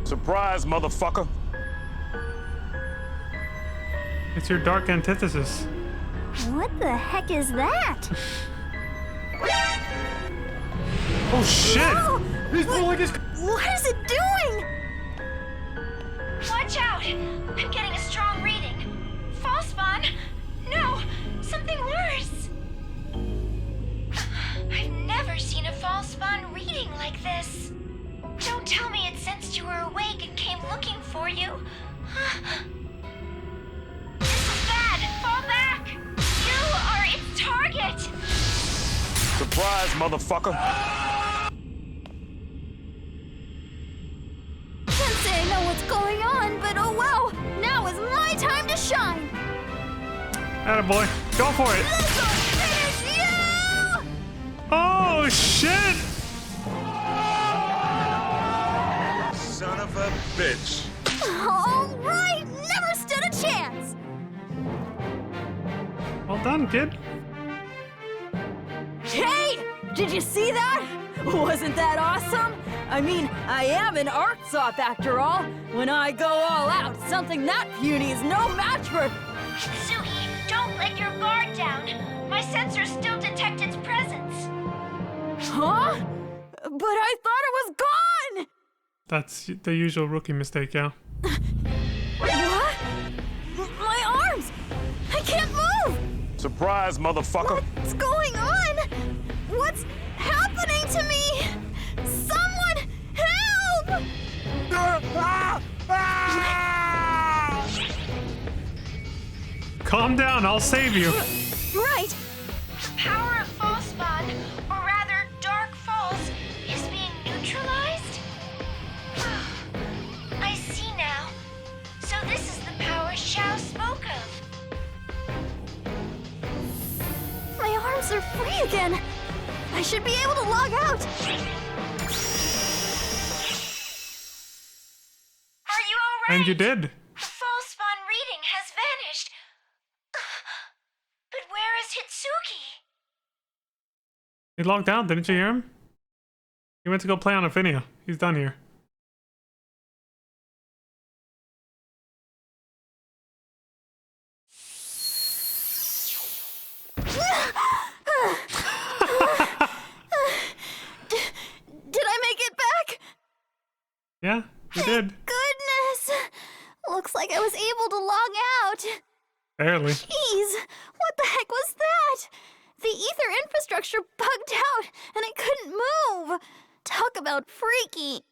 Surprise, motherfucker. It's your dark antithesis. What the heck is that? Oh shit! Whoa! He's pulling his... What is it doing? Watch out! I'm getting a strong reading. False spawn? No, something worse. I've never seen a false spawn reading like this. Don't tell me it sensed you were awake and came looking for you. This is bad. Fall back. You are its target. Surprise, motherfucker. Can't say I know what's going on, but oh well. Now is my time to shine. Attaboy. Go for it. Let's go finish bitch. All right, never stood a chance. Well done, kid. Hey, did you see that? Wasn't that awesome? I mean, I am an Arksop after all. When I go all out, something that puny is no match for... Sugi, don't let your guard down. My sensors still detect its presence. Huh? But I thought it was gone! That's the usual rookie mistake, yeah. What? My arms! I can't move! Surprise, motherfucker. What's going on? What's happening to me? Someone help! Calm down, I'll save you. Right. The power of False Spawn, or rather Dark Falls, is being neutralized? I see now. So this is the power Xiao spoke of. My arms are free again. I should be able to log out. Are you alright? And you did. The False Spawn reading has vanished. But where is Hitsuki? He logged out, didn't you hear him? He went to go play on Affinia. He's done here. Did I make it back? Yeah, you did. Goodness! Looks like I was able to log out. Barely. Jeez, what the heck was that? The ether infrastructure bugged out, and I couldn't move. Talk about freaky.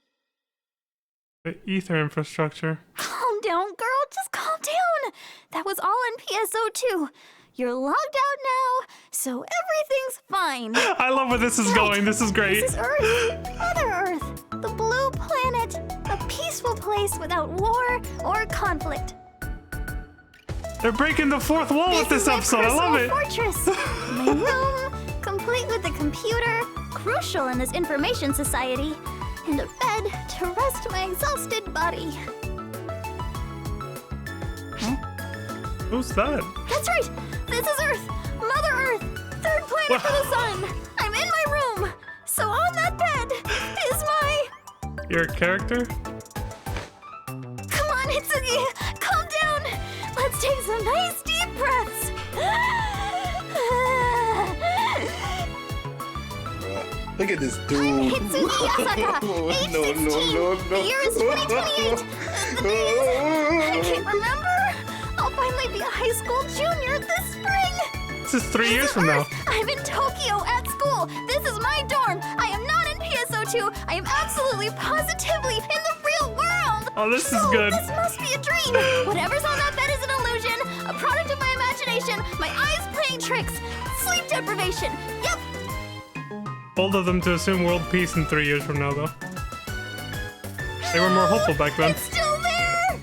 The ether infrastructure. Calm down, girl. Just calm down. That was all in PSO2. You're logged out now, so everything's fine. I love where this is going. This is great. This is Earth. Mother Earth. The blue planet. A peaceful place without war or conflict. They're breaking the fourth wall with this episode. I love it. Fortress. My room, complete with a computer, crucial in this information society, and a bed to rest my exhausted body. Huh? Who's that? That's right. This is Earth. Mother Earth. Third planet for the sun. I'm in my room. So on that bed is my... Your character? Come on, Hitsugi. Calm down. Let's take some nice deep breaths. Look at this dude. Hitsugi Yasaka, age 16. The year is 2028. The day is... I can't remember. I'll finally be a high school junior this spring. This is 3 years from now. I'm in Tokyo at school. This is my dorm. I am not in PSO2. I am absolutely positively in the real world. Oh, this is good. This must be a dream. Whatever's on that bed is an illusion, a product of my imagination, my eyes playing tricks, sleep deprivation. Yep. Bold of them to assume world peace in 3 years from now, though. They were more hopeful back then. It's still there.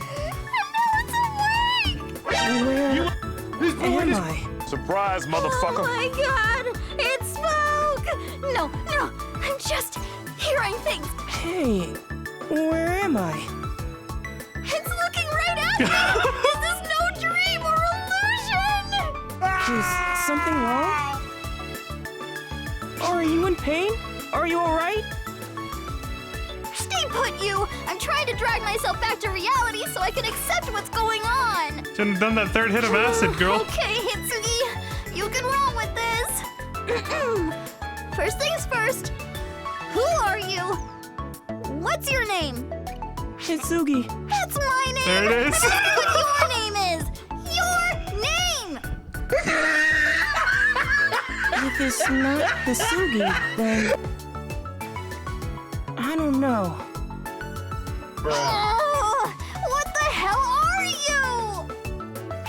And now it's awake. Where am I? Surprise, motherfucker. Oh my god! It spoke! No, I'm just hearing things. Hey, where am I? It's looking right at me! This is no dream or illusion! Is something wrong? Are you in pain? Are you alright? Stay put, you! I'm trying to drag myself back to reality so I can accept what's going on! Shouldn't have done that third hit of acid, girl. Okay, Hitsugi. You can roll with this. First things first. Who are you? What's your name? Hitsugi. That's my name! There it is. I'm asking what your name is! Your name! If it's not Hitsugi, then... I don't know. Oh, what the hell are you?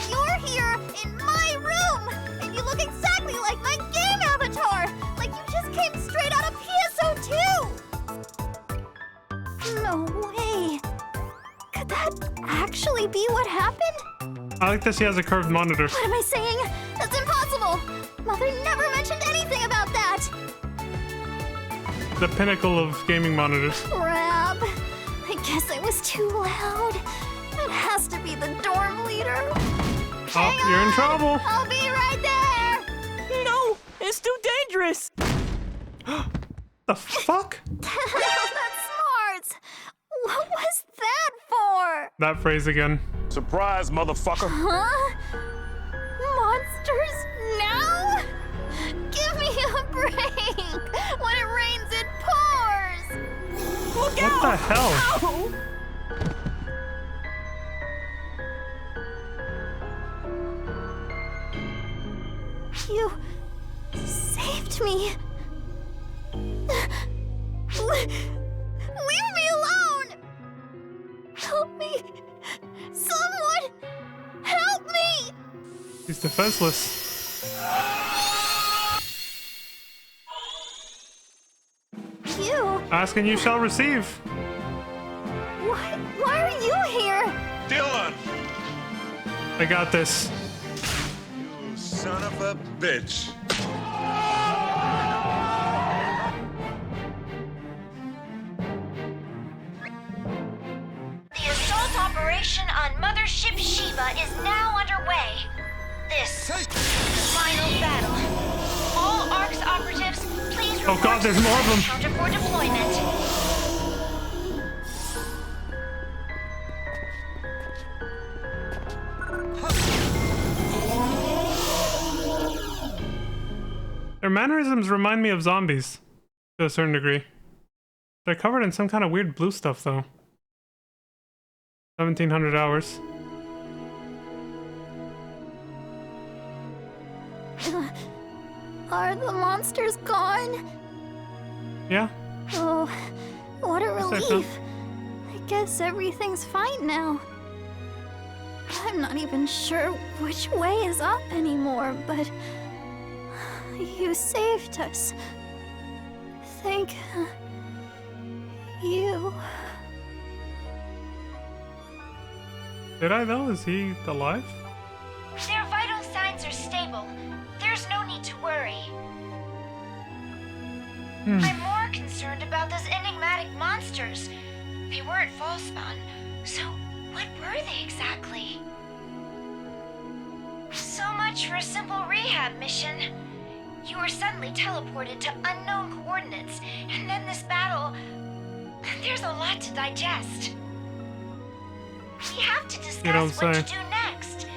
You're here in my room, and you look exactly like my game avatar, like you just came straight out of PSO2. No way. Could that actually be what happened? I like that she has a curved monitor. What am I saying? That's impossible. Mother never mentioned anything about that. The pinnacle of gaming monitors. Crap. I Guess I was too loud. It has to be the dorm leader. Oh, you're in trouble. I'll be right there! No! It's too dangerous! The fuck? That's smart. What was that for? That phrase again. Surprise, motherfucker. Huh? Monsters now? Give me a break. When it rains, it pours. Look What out! the hell? Ow! You saved me. Leave me alone! Help me! Someone! Help me! He's defenseless. You? Ask and you shall receive. Why are you here? Dylan! I got this. You son of a bitch. The assault operation on Mothership Sheba is now underway. This is the final battle. All ARC's operatives, please report Oh god, there's to the more of them. counter for deployment. Their mannerisms remind me of zombies to a certain degree. They're covered in some kind of weird blue stuff though. 1700 hours. Are the monsters gone? Yeah. Oh, what a Yes, I relief. I guess everything's fine now. I'm not even sure which way is up anymore, but you saved us. Thank you. Did I though? Is he alive? Their vital signs are stable. There's no need to worry. I'm more concerned about those enigmatic monsters. They were at Fallspawn, so what were they exactly? So much for a simple rehab mission. You were suddenly teleported to unknown coordinates, and then this battle. There's a lot to digest. We have to discuss what to do next.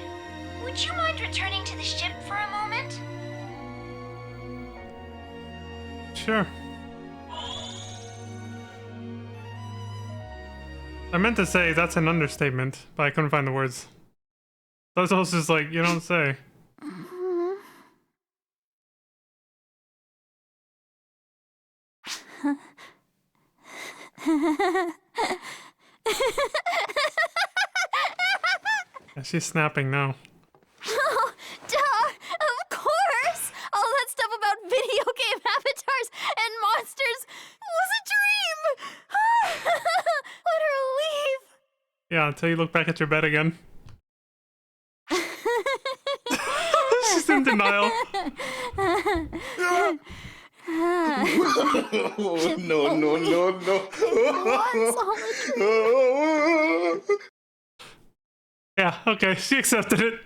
Would you mind returning to the ship for a moment? Sure. I meant to say that's an understatement, but I couldn't find the words. I was also just like, you don't say. Yeah, she's snapping now. Oh, duh! Of course! All that stuff about video game avatars and monsters was a dream! What a relief! Yeah, until you look back at your bed again. She's in denial. No. Yeah, okay, she accepted it.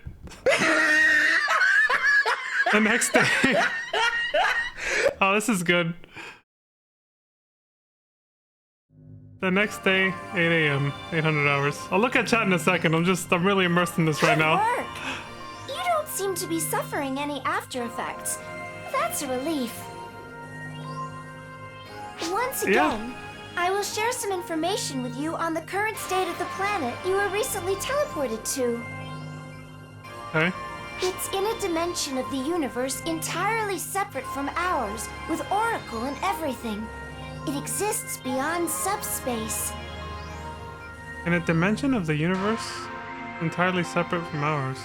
The next day. Oh, this is good. The next day, 8 a.m., 800 hours. I'll look at chat in a second. I'm really immersed in this right now. Good work. You don't seem to be suffering any after effects. That's a relief. Once again, I will share some information with you on the current state of the planet you were recently teleported to. Okay. It's in a dimension of the universe entirely separate from ours, with Oracle and everything. It exists beyond subspace. In a dimension of the universe entirely separate from ours.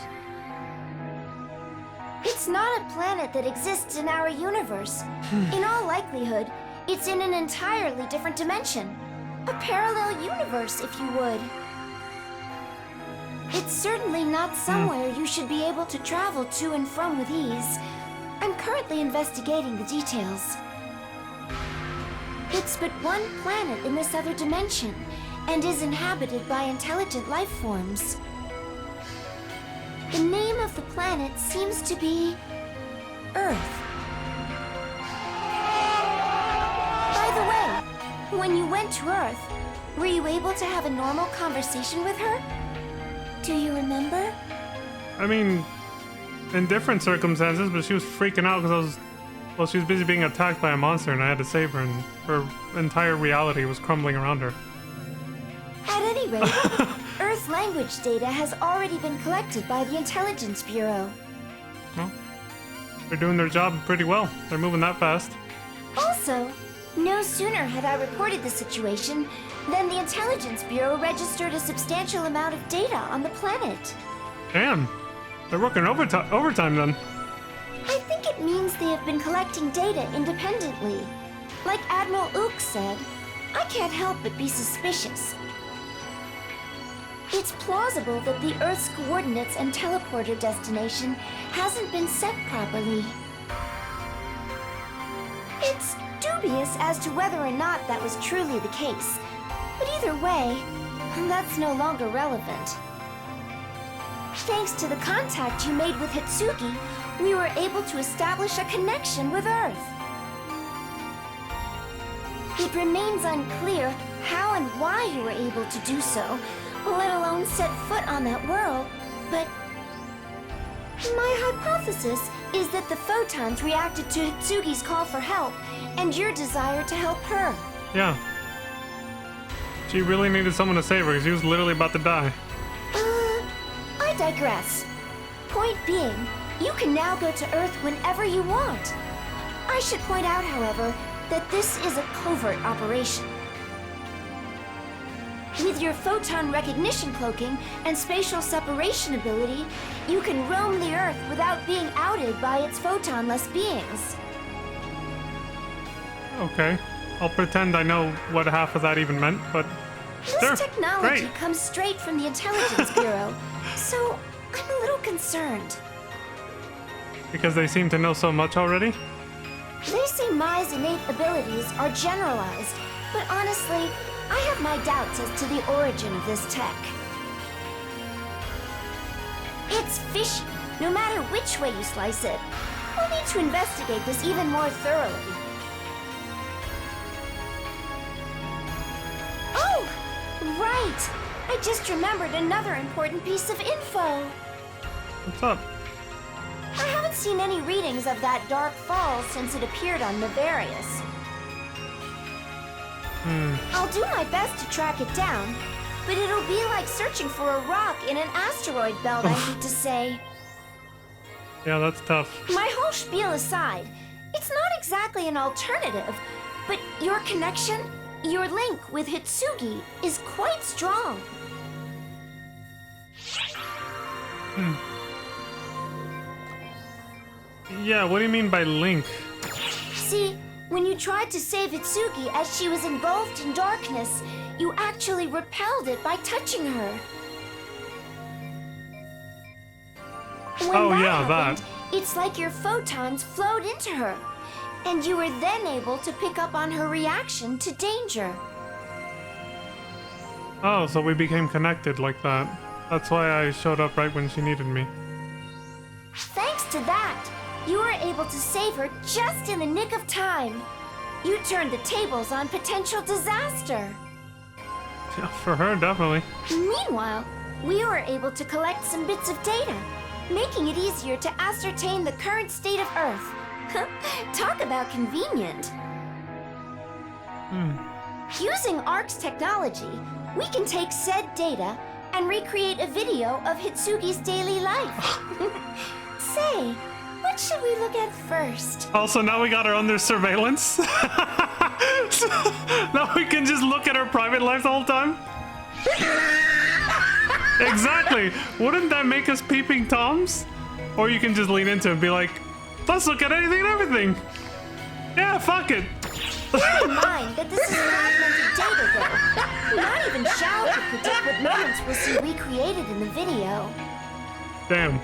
It's not a planet that exists in our universe. In all likelihood, it's in an entirely different dimension. A parallel universe, if you would. It's certainly not somewhere you should be able to travel to and from with ease. I'm currently investigating the details. It's but one planet in this other dimension, and is inhabited by intelligent life forms. The name of the planet seems to be Earth. By the way, when you went to Earth, were you able to have a normal conversation with her? Do you remember? I mean, in different circumstances, but she was freaking out because she was busy being attacked by a monster and I had to save her, and her entire reality was crumbling around her. At any rate, Earth language data has already been collected by the Intelligence Bureau. Well, they're doing their job pretty well. They're moving that fast. Also, no sooner had I reported the situation than the Intelligence Bureau registered a substantial amount of data on the planet. Damn, they're working overtime then. I think it means they have been collecting data independently. Like Admiral Ook said, I can't help but be suspicious. It's plausible that the Earth's coordinates and teleporter destination hasn't been set properly. It's dubious as to whether or not that was truly the case, but either way, that's no longer relevant. Thanks to the contact you made with Hitsugi, we were able to establish a connection with Earth. It remains unclear how and why you were able to do so, let alone set foot on that world, but my hypothesis is that the photons reacted to Hitsugi's call for help and your desire to help her. Yeah. She really needed someone to save her because she was literally about to die. I digress. Point being, you can now go to Earth whenever you want. I should point out, however, that this is a covert operation. With your photon recognition cloaking and spatial separation ability, you can roam the Earth without being outed by its photonless beings. Okay, I'll pretend I know what half of that even meant, but this sure, technology great. comes straight from the Intelligence Bureau, so I'm a little concerned. Because they seem to know so much already? They say Mai's innate abilities are generalized, but honestly, I have my doubts as to the origin of this tech. It's fishy, no matter which way you slice it. We'll need to investigate this even more thoroughly. Oh, right! I just remembered another important piece of info. What's up? I haven't seen any readings of that dark fall since it appeared on Navarius. I'll do my best to track it down, but it'll be like searching for a rock in an asteroid belt, I hate to say. Yeah, that's tough. My whole spiel aside, it's not exactly an alternative, but your connection, your link with Hitsugi is quite strong. Yeah, what do you mean by link? See, when you tried to save Hitsugi as she was engulfed in darkness, you actually repelled it by touching her. When happened, it's like your photons flowed into her, and you were then able to pick up on her reaction to danger. Oh, so we became connected like that. That's why I showed up right when she needed me. Thanks to that, you were able to save her just in the nick of time. You turned the tables on potential disaster. Yeah, for her, definitely. Meanwhile, we were able to collect some bits of data, making it easier to ascertain the current state of Earth. Talk about convenient. Using ARC's technology, we can take said data and recreate a video of Hitsugi's daily life. Say, what should we look at first? Also, now we got her under surveillance. Now we can just look at her private life the whole time. Exactly. Wouldn't that make us peeping Toms? Or you can just lean into it and be like, let's look at anything and everything. Yeah, fuck it. Keep in mind that this is fragmented data, though. Not even Xiao could predict what moments we'll see recreated in the video. Damn.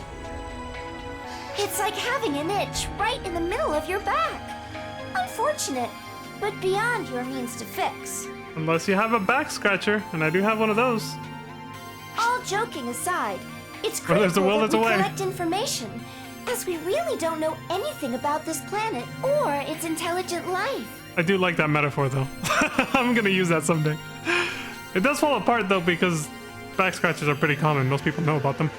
It's like having an itch right in the middle of your back. Unfortunate, but beyond your means to fix. Unless you have a back scratcher, and I do have one of those. All joking aside, it's Where there's a critical will, that there's we a way. collect information, as we really don't know anything about this planet or its intelligent life. I do like that metaphor, though. I'm gonna use that someday. It does fall apart, though, because back scratches are pretty common. Most people know about them.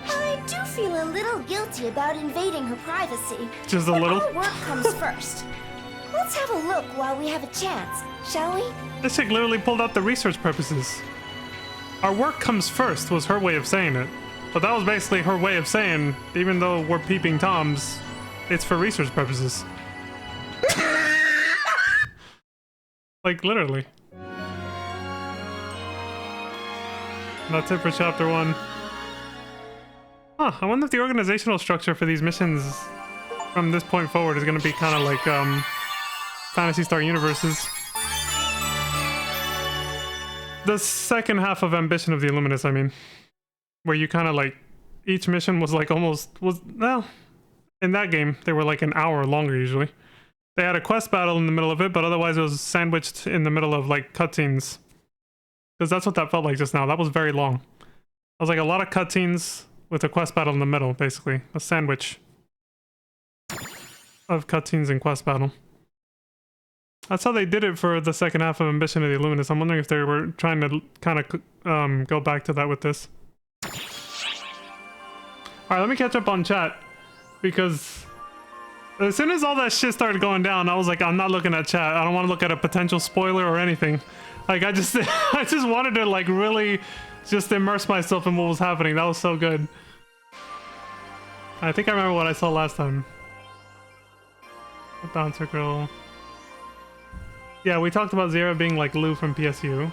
I do feel a little guilty about invading her privacy. Just a but little? Our work comes first. Let's have a look while we have a chance, shall we? This chick literally pulled out the research purposes. Our work comes first was her way of saying it. But that was basically her way of saying, even though we're peeping toms, it's for research purposes. Like, literally. That's it for chapter 1. Huh, I wonder if the organizational structure for these missions from this point forward is gonna be kind of like, Phantasy Star Universes. The second half of Ambition of the Illuminous, I mean. Where you kind of like, each mission was like well, in that game, they were like an hour longer usually. They had a quest battle in the middle of it, but otherwise it was sandwiched in the middle of like cutscenes. Because that's what that felt like just now. That was very long. It was like a lot of cutscenes with a quest battle in the middle, basically. A sandwich of cutscenes and quest battle. That's how they did it for the second half of Ambition of the Illuminous. I'm wondering if they were trying to kind of go back to that with this. Alright, let me catch up on chat. Because as soon as all that shit started going down, I was like, I'm not looking at chat. I don't want to look at a potential spoiler or anything. Like, I just wanted to, like, really just immerse myself in what was happening. That was so good. I think I remember what I saw last time. The bouncer girl. Yeah, we talked about Zera being like Lou from PSU.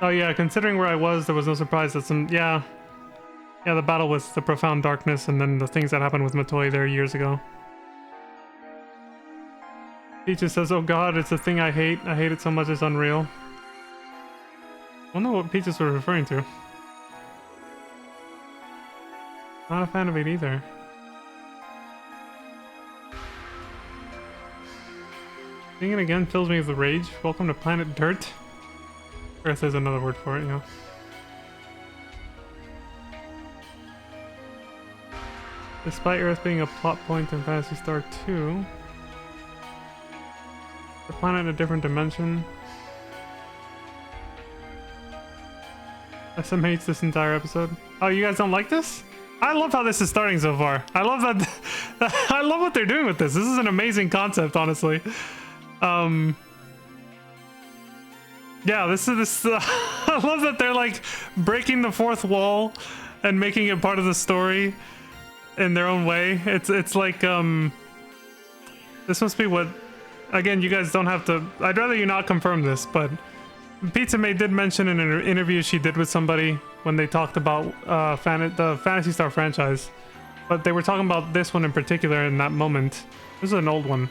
Oh yeah, considering where I was, there was no surprise that some... Yeah, the battle with the Profound Darkness and then the things that happened with Matoi there years ago. Peaches says, oh god, it's a thing I hate. I hate it so much it's unreal. I don't know what Peaches were referring to. Not a fan of it either. Seeing it again fills me with rage. Welcome to Planet Dirt. Earth is another word for it, yeah. Despite Earth being a plot point in Phantasy Star 2, the planet in a different dimension. SM hates this entire episode. Oh, you guys don't like this? I love how this is starting so far. I love that. I love what they're doing with this. This is an amazing concept, honestly. Yeah, this. I love that they're like breaking the fourth wall and making it part of the story in their own way. It's like this must be what. Again, you guys don't have to. I'd rather you not confirm this, but Pizza May did mention in an interview she did with somebody when they talked about the Phantasy Star franchise, but they were talking about this one in particular in that moment. This is an old one,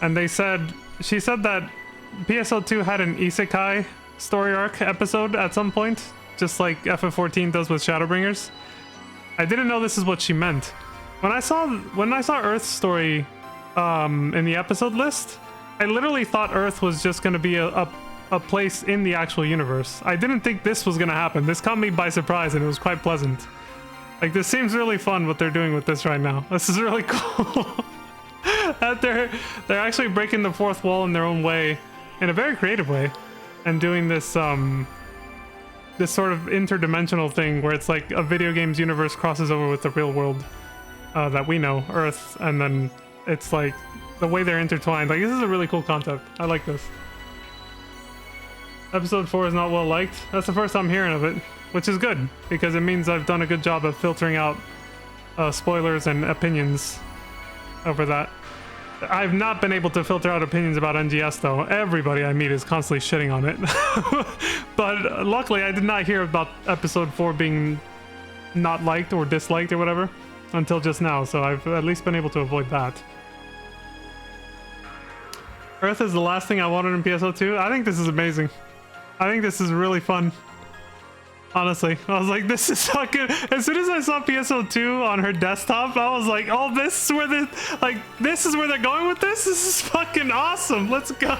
and she said that PSO2 had an isekai story arc episode at some point, just like FF14 does with Shadowbringers. I didn't know this is what she meant. When I saw Earth's story in the episode list, I literally thought Earth was just going to be a place in the actual universe. I didn't think this was going to happen. This caught me by surprise, and it was quite pleasant. Like, this seems really fun what they're doing with this right now. This is really cool. That they're actually breaking the fourth wall in their own way, in a very creative way, and doing this this sort of interdimensional thing where it's like a video game's universe crosses over with the real world that we know, Earth, and then it's like the way they're intertwined. Like, this is a really cool concept. I like this. Episode 4 is not well liked. That's the first I'm hearing of it, which is good, because it means I've done a good job of filtering out spoilers and opinions over that. I've not been able to filter out opinions about NGS though. Everybody I meet is constantly shitting on it. But luckily I did not hear about episode 4 being not liked or disliked or whatever until just now, so I've at least been able to avoid that. Earth is the last thing I wanted in PSO2. I think this is amazing. I think this is really fun. Honestly, I was like, this is fucking. As soon as I saw PSO2 on her desktop, I was like, oh, this is where this is where they're going with this. This is fucking awesome. Let's go.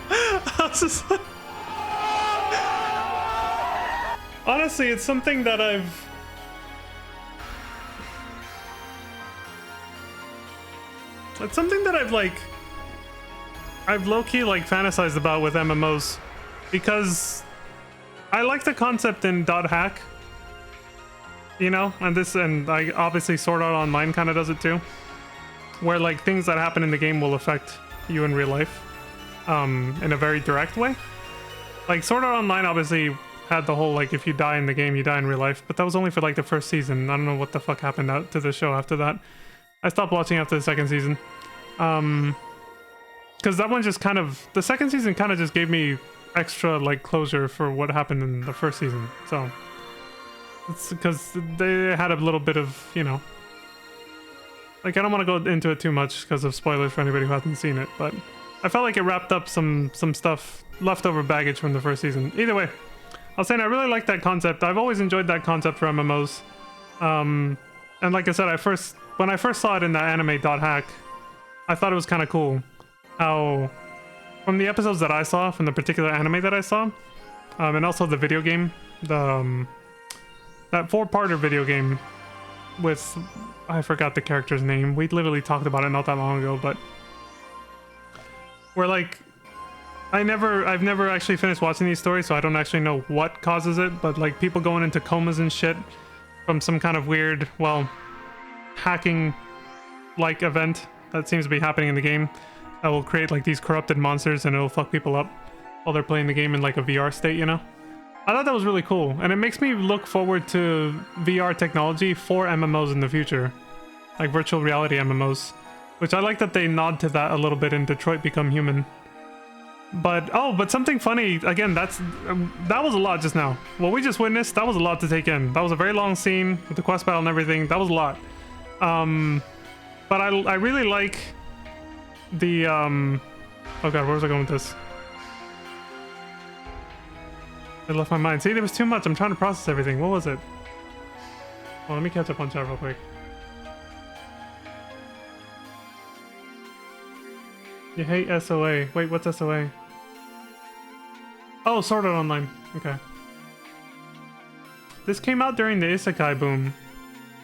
I was just like... Honestly, it's something that I've low-key like fantasized about with MMOs, because I like the concept in .hack, you know, and I obviously Sword Art Online kind of does it too, where like things that happen in the game will affect you in real life, in a very direct way. Like Sword Art Online obviously had the whole like if you die in the game, you die in real life, but that was only for like the first season. I don't know what the fuck happened out to the show after that. I stopped watching after the second season, because that one just kind of, the second season kind of just gave me extra like closure for what happened in the first season. So it's because they had a little bit of, you know, like I don't want to go into it too much because of spoilers for anybody who hasn't seen it, but I felt like it wrapped up some stuff, leftover baggage from the first season. Either way, I was saying I really like that concept. I've always enjoyed that concept for MMOs, and like I said, when I first saw it in the anime .hack, I thought it was kind of cool how, from the episodes that I saw, from the particular anime that I saw, and also the video game, that 4-parter video game with, I forgot the character's name. We literally talked about it not that long ago, but where like, I've never actually finished watching these stories, so I don't actually know what causes it, but like people going into comas and shit from some kind of weird, well, hacking like event that seems to be happening in the game that will create like these corrupted monsters, and it'll fuck people up while they're playing the game in like a VR state, you know? I thought that was really cool, and it makes me look forward to VR technology for MMOs in the future, like virtual reality MMOs, which I like that they nod to that a little bit in Detroit Become Human. But something funny, again, that was a lot just now. What we just witnessed, that was a lot to take in. That was a very long scene with the quest battle and everything. That was a lot. But I really like the oh god, where was I going with this? I left my mind. See, there was too much. I'm trying to process everything. What was it? Well, let me catch up on chat real quick. You hate SOA. Wait, what's SOA? Oh, Sword Art Online. Okay. This came out during the isekai boom.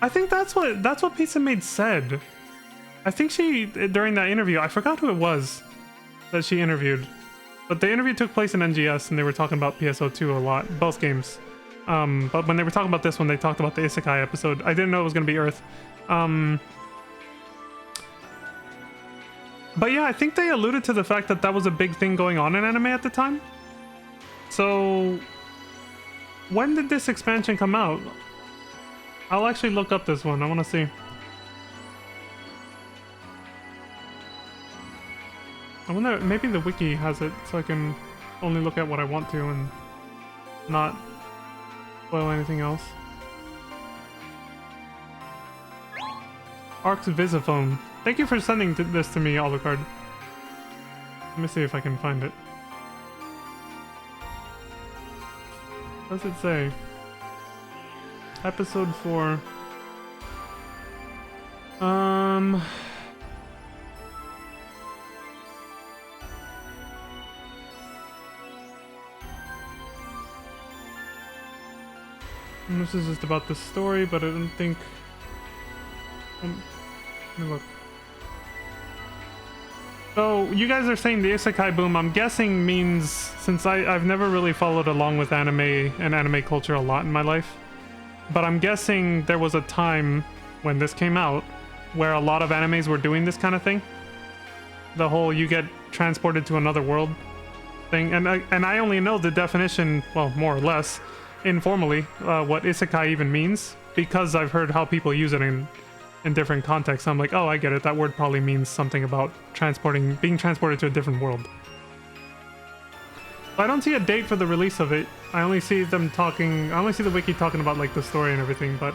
I think that's what Pizza Maid said. I think she, during that interview, I forgot who it was that she interviewed, but the interview took place in NGS and they were talking about PSO2 a lot, both games. But when they were talking about this one, they talked about the isekai episode. I didn't know it was going to be Earth. But yeah, I think they alluded to the fact that that was a big thing going on in anime at the time. So when did this expansion come out? I'll actually look up this one. I want to see. I wonder, maybe the wiki has it so I can only look at what I want to and not spoil anything else. Ark's Visiphone. Thank you for sending this to me, Alucard. Let me see if I can find it. What does it say? Episode 4. And this is just about the story, but I don't think... let me look. So, you guys are saying the isekai boom, I'm guessing means, since I've never really followed along with anime and anime culture a lot in my life, but I'm guessing there was a time when this came out where a lot of animes were doing this kind of thing. The whole you get transported to another world thing, and I only know the definition, well, more or less, informally, what isekai even means, because I've heard how people use it in different contexts. I'm like, oh, I get it. That word probably means something about being transported to a different world. I don't see a date for the release of it. I only see them talking, I only see the wiki talking about like the story and everything, but...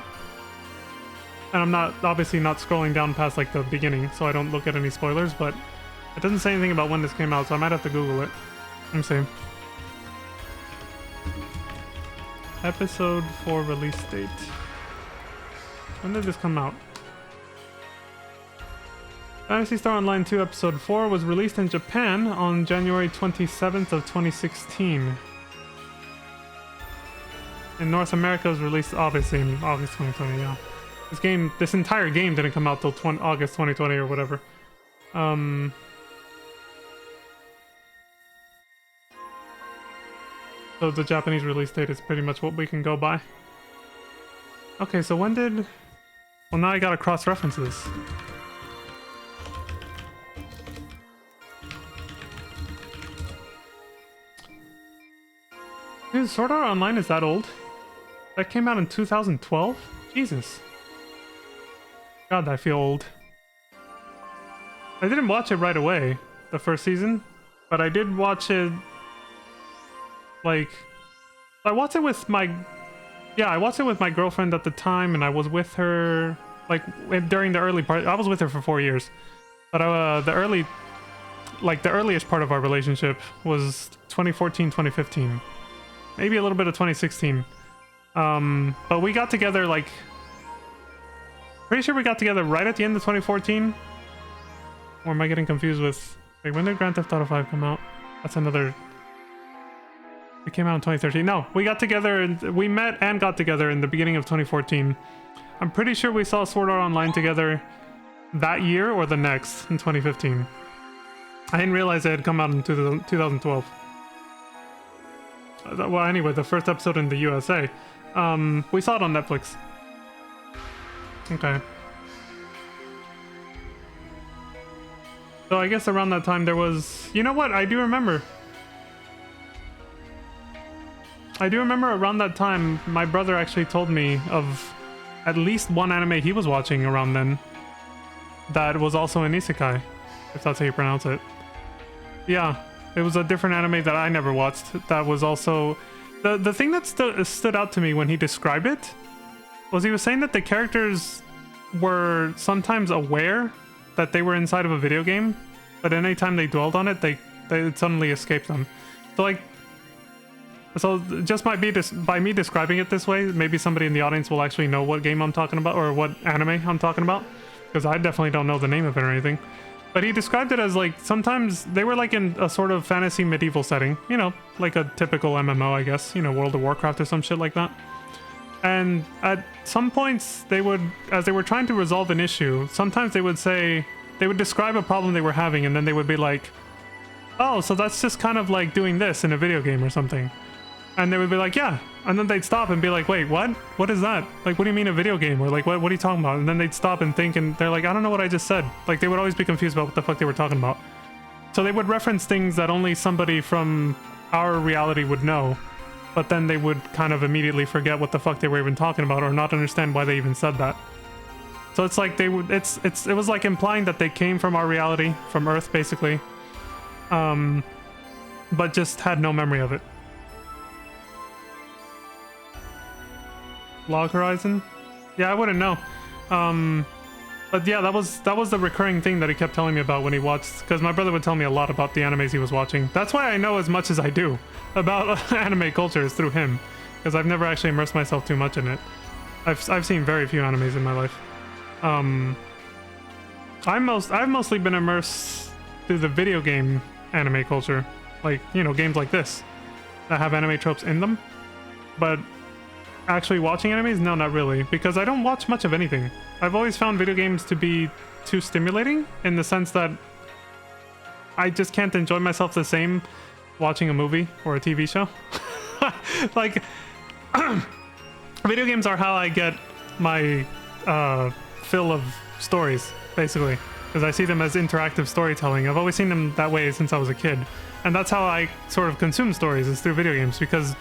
And I'm not, obviously not scrolling down past like the beginning, so I don't look at any spoilers, but it doesn't say anything about when this came out, so I might have to Google it. Let me see. Episode 4 release date. When did this come out? Phantasy Star Online 2 Episode 4 was released in Japan on January 27th of 2016. In North America, it was released obviously in August 2020, yeah. This entire game didn't come out till August 2020 or whatever. So the Japanese release date is pretty much what we can go by. Okay, so when did... Well, now I gotta cross-reference this. Dude, Sword Art Online is that old? That came out in 2012? Jesus. God, I feel old. I didn't watch it right away, the first season, but I did watch it... Like... I watched it with my... Yeah, I watched it with my girlfriend at the time, and I was with her... Like, during the early part... I was with her for 4 years. But the earliest part of our relationship was 2014, 2015. Maybe a little bit of 2016. But we got together, like... Pretty sure we got together right at the end of 2014. Or am I getting confused with... Wait, when did Grand Theft Auto 5 come out? That's another... It came out in 2013. No, we got together and we met and got together in the beginning of 2014. I'm pretty sure we saw Sword Art Online together that year or the next in 2015. I didn't realize it had come out in 2012. Well, anyway, the first episode in the USA. We saw it on Netflix. Okay. So I guess around that time there was... You know what? I do remember around that time, my brother actually told me of at least one anime he was watching around then that was also an isekai, if that's how you pronounce it. Yeah, it was a different anime that I never watched that was also... The thing that stood out to me when he described it was he was saying that the characters were sometimes aware that they were inside of a video game, but anytime they dwelled on it, they suddenly escaped them. So just by me describing it this way, maybe somebody in the audience will actually know what game I'm talking about or what anime I'm talking about, because I definitely don't know the name of it or anything. But he described it as like sometimes they were like in a sort of fantasy medieval setting, you know, like a typical MMO, I guess, you know, World of Warcraft or some shit like that. And at some points they would, as they were trying to resolve an issue, sometimes they would describe a problem they were having and then they would be like, oh, so that's just kind of like doing this in a video game or something. And they would be like, yeah. And then they'd stop and be like, wait, what? What is that? Like, what do you mean a video game? Or like, what are you talking about? And then they'd stop and think and they're like, I don't know what I just said. Like, they would always be confused about what the fuck they were talking about. So they would reference things that only somebody from our reality would know. But then they would kind of immediately forget what the fuck they were even talking about or not understand why they even said that. So it's like it was like implying that they came from our reality, from Earth basically. But just had no memory of it. Log Horizon? Yeah, I wouldn't know. But yeah, that was the recurring thing that he kept telling me about when he watched, because my brother would tell me a lot about the animes he was watching. That's why I know as much as I do about anime culture is through him, because I've never actually immersed myself too much in it. I've seen very few animes in my life. I've mostly been immersed through the video game anime culture, like, you know, games like this that have anime tropes in them. But actually watching animes? No, not really, because I don't watch much of anything. I've always found video games to be too stimulating in the sense that I just can't enjoy myself the same watching a movie or a TV show. Like, video games are how I get my fill of stories, basically, because I see them as interactive storytelling. I've always seen them that way since I was a kid, and that's how I sort of consume stories, is through video games, because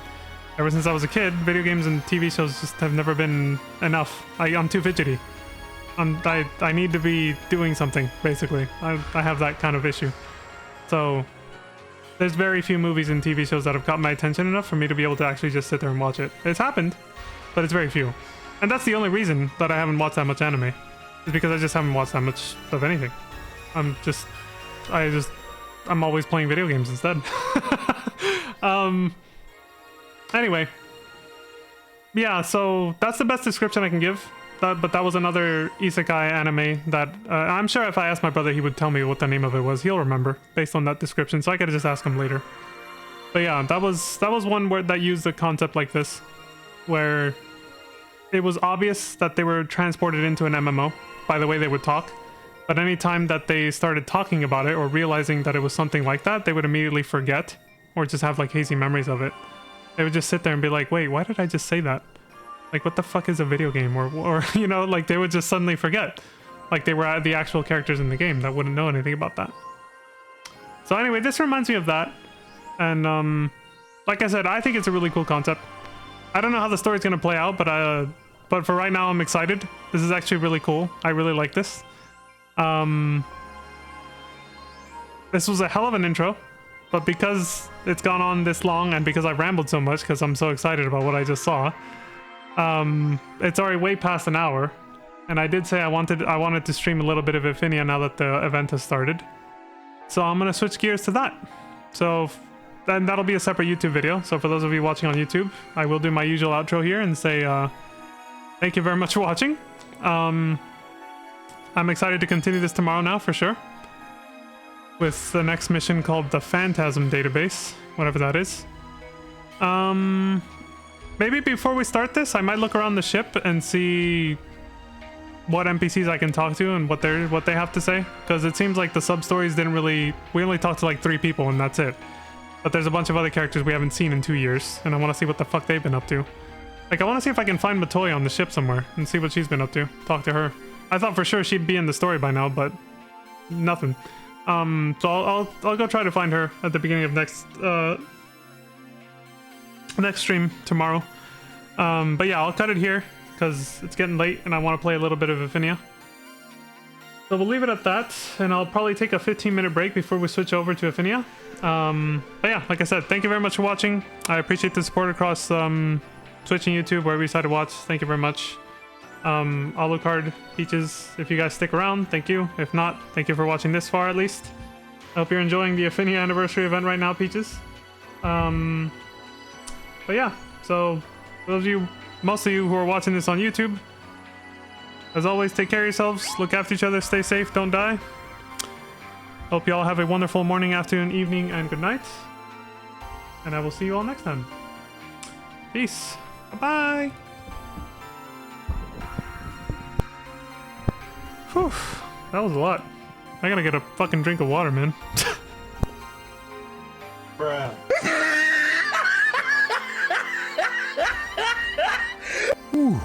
ever since I was a kid, video games and TV shows just have never been enough. I'm too fidgety. I need to be doing something, basically. I have that kind of issue. So there's very few movies and TV shows that have caught my attention enough for me to be able to actually just sit there and watch it. It's happened, but it's very few. And that's the only reason that I haven't watched that much anime, is because I just haven't watched that much of anything. I'm always playing video games instead. Anyway, yeah, so that's the best description I can give. But that was another isekai anime that I'm sure if I asked my brother, he would tell me what the name of it was. He'll remember based on that description, so I could just ask him later. But yeah, that was one word that used a concept like this, where it was obvious that they were transported into an MMO by the way they would talk. But anytime that they started talking about it or realizing that it was something like that, they would immediately forget or just have like hazy memories of it. They would just sit there and be like, wait, why did I just say that? Like, what the fuck is a video game? Or you know, like they would just suddenly forget. Like they were the actual characters in the game that wouldn't know anything about that. So anyway, this reminds me of that. And like I said, I think it's a really cool concept. I don't know how the story's gonna play out, but for right now, I'm excited. This is actually really cool. I really like this. This was a hell of an intro, but because it's gone on this long and because I rambled so much because I'm so excited about what I just saw, it's already way past an hour. And I did say I wanted to stream a little bit of Infinia now that the event has started. So I'm gonna switch gears to that. So then that'll be a separate YouTube video. So for those of you watching on YouTube, I will do my usual outro here and say thank you very much for watching. I'm excited to continue this tomorrow now for sure, with the next mission called the Phantasm database, whatever that is. Maybe before we start this, I might look around the ship and see what NPCs I can talk to and what they have to say, because it seems like the sub stories didn't really. We only talked to like 3 people and that's it. But there's a bunch of other characters we haven't seen in 2 years, and I want to see what the fuck they've been up to. Like, I want to see if I can find Matoya on the ship somewhere and see what she's been up to. Talk to her. I thought for sure she'd be in the story by now, but nothing. So I'll go try to find her at the beginning of next stream tomorrow. But yeah, I'll cut it here because it's getting late and I want to play a little bit of Infinia. So we'll leave it at that, and I'll probably take a 15-minute break before we switch over to Infinia. But yeah, like I said, thank you very much for watching. I appreciate the support across Twitch and YouTube, wherever you decide to watch. Thank you very much. Alucard, Peaches, if you guys stick around, thank you. If not, thank you for watching this far at least. I hope you're enjoying the Infinia anniversary event right now, Peaches. But yeah, so for those of you, most of you who are watching this on YouTube, as always, take care of yourselves, look after each other, stay safe, don't die. Hope you all have a wonderful morning, afternoon, evening, and good night. And I will see you all next time. Peace. Bye-bye. Whew. That was a lot. I gotta get a fucking drink of water, man. Bruh. Ooh.